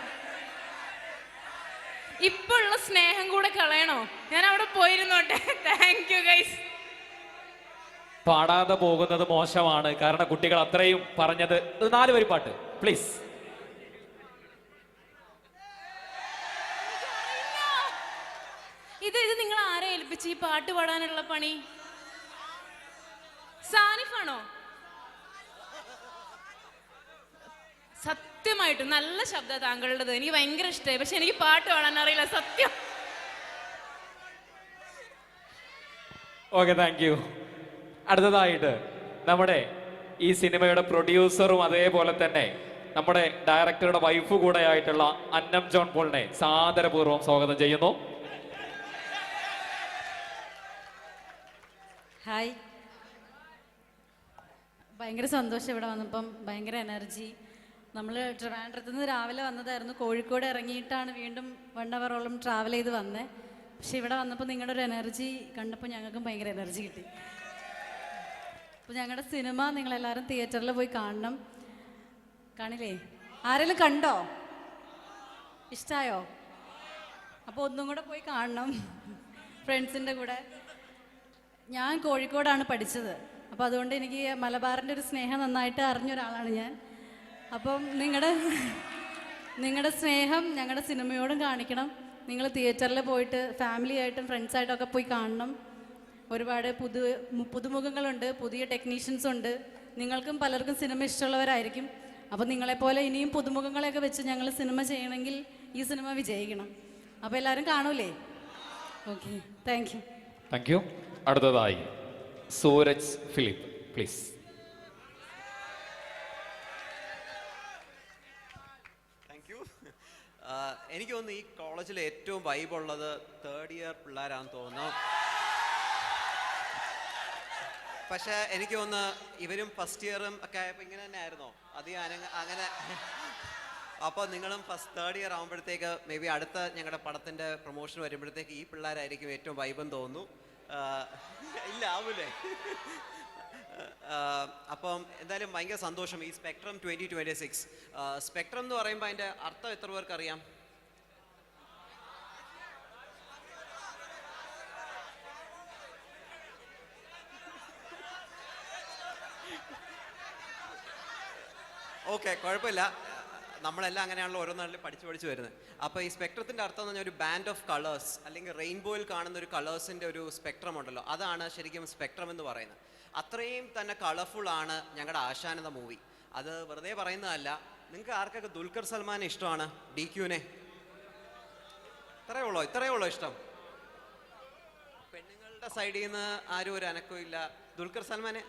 ഇപ്പൊ ഉള്ള സ്നേഹം കൂടെ കളയണോ? ഞാൻ അവിടെ പോയിരുന്നോട്ടെ. Thank you guys. പാടാതെ പോകുന്നത് മോശമാണ്, കാരണം കുട്ടികൾ അത്രയും പറഞ്ഞത്. 4 വരി പാട്ട് പ്ലീസ്. ഇത് നിങ്ങൾ ആരെ ഏൽപ്പിച്ച് ഈ പാട്ട് പാടാനുള്ള പണി? സാനിഫാണോ? സത്യമായിട്ടും നല്ല ശബ്ദം താങ്കളുടേത്, എനിക്ക് ഭയങ്കര ഇഷ്ടമായി. പക്ഷെ എനിക്ക് പാട്ട് പാടാൻ അറിയില്ല, സത്യം. Okay, thank U. അടുത്തതായിട്ട് നമ്മുടെ ഈ സിനിമയുടെ പ്രൊഡ്യൂസറും അതേപോലെ തന്നെ നമ്മുടെ ഡയറക്ടറുടെ വൈഫ് കൂടെ ആയിട്ടുള്ള അന്നം ജോൺ പോളിനെ സാദരപൂർവ്വം സ്വാഗതം ചെയ്യുന്നു. ഹായ്, ഭയങ്കര സന്തോഷം ഇവിടെ വന്നപ്പം. ഭയങ്കര എനർജി. നമ്മൾ ട്രിവാൻഡ്രത്ത് നിന്ന് രാവിലെ വന്നതായിരുന്നു, കോഴിക്കോട് ഇറങ്ങിയിട്ടാണ് വീണ്ടും 1 അവറോളം ട്രാവൽ ചെയ്ത് വന്നത്. പക്ഷെ ഇവിടെ വന്നപ്പോൾ നിങ്ങളുടെ ഒരു എനർജി കണ്ടപ്പോൾ ഞങ്ങൾക്കും ഭയങ്കര എനർജി കിട്ടി. അപ്പോൾ ഞങ്ങളുടെ സിനിമ നിങ്ങളെല്ലാവരും തിയേറ്ററിൽ പോയി കാണണം. കാണില്ലേ? ആരെങ്കിലും കണ്ടോ? ഇഷ്ടമായോ? അപ്പോൾ ഒന്നും കൂടെ പോയി കാണണം ഫ്രണ്ട്സിൻ്റെ കൂടെ. ഞാൻ കോഴിക്കോടാണ് പഠിച്ചത്, അപ്പോൾ അതുകൊണ്ട് എനിക്ക് മലബാറിൻ്റെ ഒരു സ്നേഹം നന്നായിട്ട് അറിഞ്ഞൊരാളാണ് ഞാൻ. അപ്പം നിങ്ങളുടെ സ്നേഹം ഞങ്ങളുടെ സിനിമയോടും കാണിക്കണം. നിങ്ങൾ തിയേറ്ററിൽ പോയിട്ട് ഫാമിലിയായിട്ടും ഫ്രണ്ട്സായിട്ടൊക്കെ പോയി കാണണം. ഒരുപാട് പുതുമുഖങ്ങളുണ്ട്, പുതിയ ടെക്നീഷ്യൻസ് ഉണ്ട്. നിങ്ങൾക്കും പലർക്കും സിനിമ ഇഷ്ടമുള്ളവരായിരിക്കും. അപ്പോൾ നിങ്ങളെപ്പോലെ ഇനിയും പുതുമുഖങ്ങളെയൊക്കെ വെച്ച് ഞങ്ങൾ സിനിമ ചെയ്യണമെങ്കിൽ ഈ സിനിമ വിജയിക്കണം. അപ്പോൾ എല്ലാവരും കാണൂലേ? Okay, thank you. Thank you. അടുത്തതായി Sooraj Philip please. Thank you. എനിക്ക് തോന്നുന്നു ഈ കോളേജിൽ ഏറ്റവും വൈബുള്ളത് 3rd ഇയർ പിള്ളേരാണെന്ന് തോന്നുന്നു. പക്ഷേ എനിക്ക് തോന്നുന്നു ഇവരും ഫസ്റ്റ് ഇയറും ഒക്കെ ആയപ്പോൾ ഇങ്ങനെ തന്നെ ആയിരുന്നോ? അങ്ങനെ അപ്പോൾ നിങ്ങളും 3rd ഇയർ ആകുമ്പോഴത്തേക്ക് മേ ബി അടുത്ത ഞങ്ങളുടെ പടത്തിൻ്റെ പ്രൊമോഷൻ വരുമ്പോഴത്തേക്ക് ഈ പിള്ളേരായിരിക്കും ഏറ്റവും വൈബെന്ന് തോന്നുന്നു. ഇല്ല, ആവൂലേ? അപ്പം എന്തായാലും ഭയങ്കര സന്തോഷം. ഈ സ്പെക്ട്രം 2026 സ്പെക്ട്രം എന്ന് പറയുമ്പോൾ അതിൻ്റെ അർത്ഥം എത്ര പേർക്ക് അറിയാം? ഓക്കെ, കുഴപ്പമില്ല. നമ്മളെല്ലാം അങ്ങനെയാണല്ലോ ഓരോ നാട്ടിൽ പഠിച്ചു വരുന്നത്. അപ്പോൾ ഈ സ്പെക്ട്രത്തിൻ്റെ അർത്ഥം എന്ന് പറഞ്ഞാൽ ഒരു ബാൻഡ് ഓഫ് കളേഴ്സ്, അല്ലെങ്കിൽ റെയിൻബോയിൽ കാണുന്ന ഒരു കളേഴ്സിൻ്റെ ഒരു സ്പെക്ട്രം ഉണ്ടല്ലോ, അതാണ് ശരിക്കും സ്പെക്ട്രം എന്ന് പറയുന്നത്. അത്രയും തന്നെ കളർഫുൾ ആണ് ഞങ്ങളുടെ ആശാൻ എന്ന മൂവി. അത് വെറുതെ പറയുന്നതല്ല. നിങ്ങൾക്ക് ആർക്കൊക്കെ ദുൽഖർ സൽമാനെ ഇഷ്ടമാണ്? DQനെ ഇത്രയേ ഉള്ളോ ഇഷ്ടം? പെണ്ണുങ്ങളുടെ സൈഡിൽ നിന്ന് ആരും ഒരു അനക്കവും ഇല്ല. ദുൽഖർ സൽമാനെ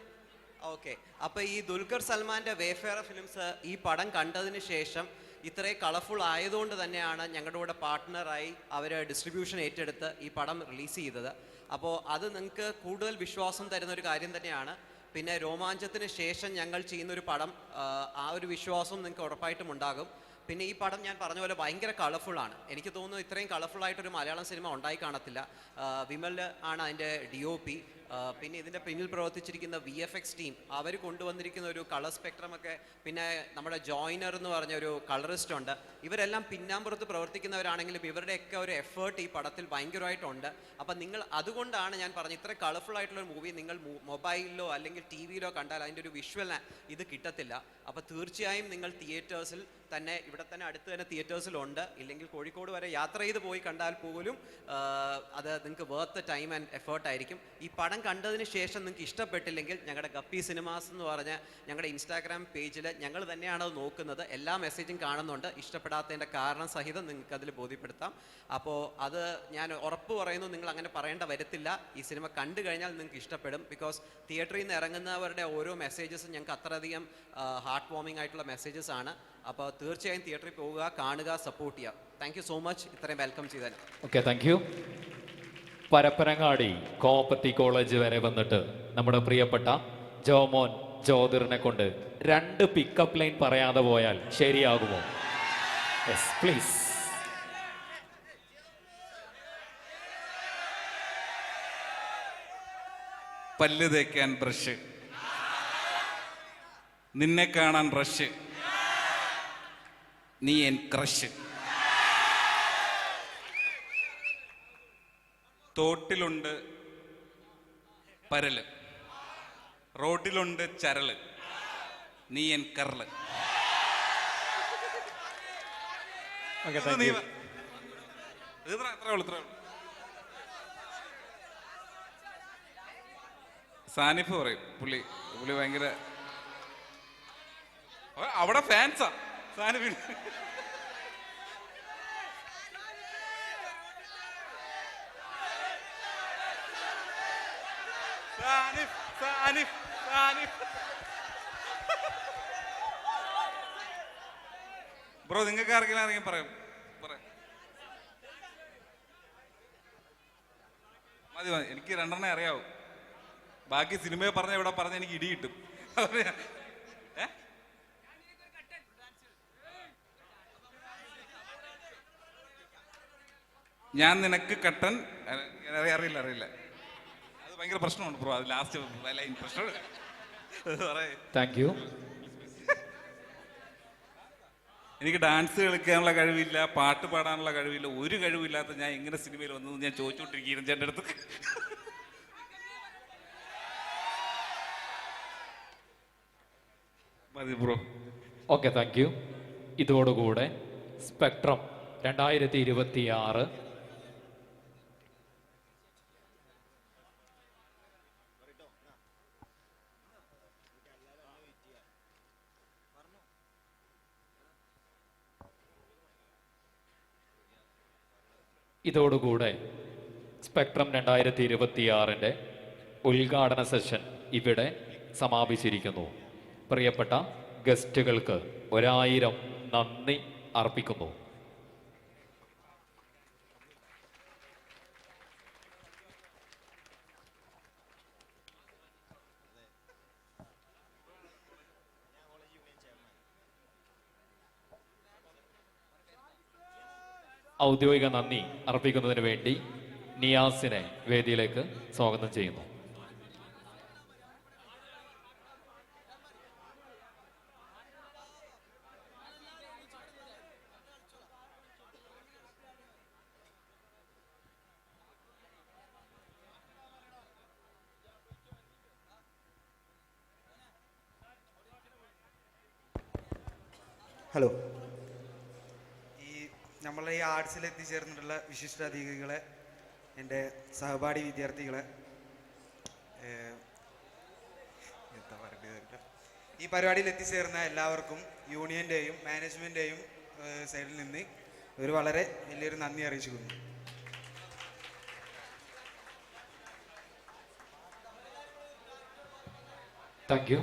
ഓക്കെ. അപ്പോൾ ഈ ദുൽഖർ സൽമാൻ്റെ വേഫെയർ ഫിലിംസ് ഈ പടം കണ്ടതിന് ശേഷം ഇത്രയും കളർഫുൾ ആയതുകൊണ്ട് തന്നെയാണ് ഞങ്ങളുടെ കൂടെ പാർട്ട്ണറായി അവർ ഡിസ്ട്രിബ്യൂഷൻ ഏറ്റെടുത്ത് ഈ പടം റിലീസ് ചെയ്തത്. അപ്പോൾ അത് നിങ്ങൾക്ക് കൂടുതൽ വിശ്വാസം തരുന്ന ഒരു കാര്യം തന്നെയാണ്. പിന്നെ രോമാഞ്ചത്തിന് ശേഷം ഞങ്ങൾ ചെയ്യുന്നൊരു പടം, ആ ഒരു വിശ്വാസം നിങ്ങൾക്ക് ഉറപ്പായിട്ടും ഉണ്ടാകും. പിന്നെ ഈ പടം ഞാൻ പറഞ്ഞ പോലെ ഭയങ്കര കളർഫുള്ളാണ്. എനിക്ക് തോന്നുന്നു ഇത്രയും കളർഫുള്ളായിട്ടൊരു മലയാളം സിനിമ ഉണ്ടായി കാണത്തില്ല. വിമൽ ആണ് അതിൻ്റെ DOP. പിന്നെ ഇതിൻ്റെ പിന്നിൽ പ്രവർത്തിച്ചിരിക്കുന്ന VFX ടീം, അവർ കൊണ്ടുവന്നിരിക്കുന്ന ഒരു കളർ സ്പെക്ട്രം ഒക്കെ, പിന്നെ നമ്മുടെ ജോയിനർ എന്ന് പറഞ്ഞ ഒരു കളറിസ്റ്റ് ഉണ്ട്. ഇവരെല്ലാം പിന്നാമ്പുറത്ത് പ്രവർത്തിക്കുന്നവരാണെങ്കിലും ഇവരുടെയൊക്കെ ഒരു എഫേർട്ട് ഈ പടത്തിൽ ഭയങ്കരമായിട്ടുണ്ട്. അപ്പം നിങ്ങൾ അതുകൊണ്ടാണ് ഞാൻ പറഞ്ഞത്, ഇത്ര കളർഫുൾ ആയിട്ടുള്ള ഒരു മൂവി നിങ്ങൾ മൊബൈലിലോ അല്ലെങ്കിൽ TV-യിലോ കണ്ടാൽ അതിൻ്റെ ഒരു വിഷ്വൽ ഇത് കിട്ടത്തില്ല. അപ്പോൾ തീർച്ചയായും നിങ്ങൾ തിയേറ്റേഴ്സിൽ തന്നെ, ഇവിടെ തന്നെ അടുത്ത് തന്നെ തിയേറ്റേഴ്സിലുണ്ട്, ഇല്ലെങ്കിൽ കോഴിക്കോട് വരെ യാത്ര ചെയ്ത് പോയി കണ്ടാൽ പോലും അത് നിങ്ങൾക്ക് വർത്ത് ടൈം ആൻഡ് എഫേർട്ട് ആയിരിക്കും. ഈ പടം കണ്ടതിന് ശേഷം നിങ്ങൾക്ക് ഇഷ്ടപ്പെട്ടില്ലെങ്കിൽ ഞങ്ങളുടെ ഗപ്പി സിനിമാസ് എന്ന് പറഞ്ഞ ഞങ്ങളുടെ ഇൻസ്റ്റാഗ്രാം പേജിൽ ഞങ്ങൾ തന്നെയാണ് അത് നോക്കുന്നത്, എല്ലാ മെസ്സേജും കാണുന്നുണ്ട്. ഇഷ്ടപ്പെടാത്തതിൻ്റെ കാരണം സഹിതം നിങ്ങൾക്ക് അതിൽ ബോധ്യപ്പെടുത്താം. അപ്പോൾ അത് ഞാൻ ഉറപ്പ് പറയുന്നു, നിങ്ങൾ അങ്ങനെ പറയേണ്ട വരത്തില്ല. ഈ സിനിമ കണ്ടു കഴിഞ്ഞാൽ നിങ്ങൾക്ക് ഇഷ്ടപ്പെടും. ബിക്കോസ് തിയേറ്ററിൽ നിന്ന് ഇറങ്ങുന്നവരുടെ ഓരോ മെസ്സേജസും ഞങ്ങൾക്ക് അത്രയധികം ഹാർട്ട് വാമിംഗ് ആയിട്ടുള്ള മെസ്സേജസ് ആണ്. അപ്പോൾ തീർച്ചയായും തിയേറ്ററിൽ പോവുക, കാണുക, സപ്പോർട്ട് ചെയ്യുക. താങ്ക് യു സോ മച്ച് ഇത്രയും വെൽക്കം ചെയ്തതിന്. Okay, thank you. Parappanangadi Koppathi college വരെ വന്നിട്ട് നമ്മുടെ പ്രിയപ്പെട്ട ജോമോൻ ജ്യോതിറിനെ കൊണ്ട് 2 പിക്കപ്പ് ലൈൻ പറയാതെ പോയാൽ ശരിയാകുമോ? Yes please. പല്ല് തേക്കാൻ ബ്രഷ്, നിന്നെ കാണാൻ റഷ്, നീ എൻ ക്രഷ്. തോട്ടിലുണ്ട് പരല്, റോഡിലുണ്ട് ചരല്, നീ എൻ കരള്. സാനിഫ് പറയും, പുള്ളി ഭയങ്കര അവിടെ ഫാൻസാ സാനിഫ്. ബ്രോ, നിങ്ങൾക്ക് ആർക്കെങ്കിലും ആരെങ്കിലും പറയാം? മതി, എനിക്ക് 2 അറിയാവൂ. ബാക്കി സിനിമയെ പറഞ്ഞ ഇവിടെ പറഞ്ഞ എനിക്ക് ഇടി കിട്ടും. ഞാൻ നിനക്ക് കട്ടൻ, അറിയില്ല, അത് ഭയങ്കര പ്രശ്നമുണ്ട് ബ്രോ. അത് ലാസ്റ്റ് ലൈൻ പ്രശ്നം. Thank you. എനിക്ക് ഡാൻസ് കളിക്കാനുള്ള കഴിവില്ല, പാട്ട് പാടാനുള്ള കഴിവില്ല, ഒരു കഴിവില്ലാത്ത ഞാൻ എങ്ങനെ സിനിമയിൽ വന്നത് ഞാൻ ചോദിച്ചുകൊണ്ടിരിക്കുകയാണ് ചേട്ടൻ്റെ അടുത്ത്. മതി ബ്രോ. Okay, thank you. ഇതോടുകൂടെ സ്പെക്ട്രം 2026 ഇതോടുകൂടെ സ്പെക്ട്രം 2026 ഉദ്ഘാടന സെഷൻ ഇവിടെ സമാപിച്ചിരിക്കുന്നു. പ്രിയപ്പെട്ട ഗസ്റ്റുകൾക്ക് 1000 നന്ദി അർപ്പിക്കുന്നു. ഔദ്യോഗിക നന്ദി അർപ്പിക്കുന്നതിന് വേണ്ടി നിയാസിനെ വേദിയിലേക്ക് സ്വാഗതം ചെയ്യുന്നു. ഹലോ, നമ്മളെ ഈ ആർട്സിൽ എത്തിച്ചേർന്നിട്ടുള്ള വിശിഷ്ട അതിഥികളെ, എൻ്റെ സഹപാഠി വിദ്യാർത്ഥികളെ, എന്താ പറയുക, ഈ പരിപാടിയിൽ എത്തിച്ചേർന്ന എല്ലാവർക്കും യൂണിയൻ്റെയും മാനേജ്മെൻറ്റേയും സൈഡിൽ നിന്ന് ഒരു വളരെ വലിയൊരു നന്ദി അറിയിച്ചുകൊള്ളുന്നു. Thank you.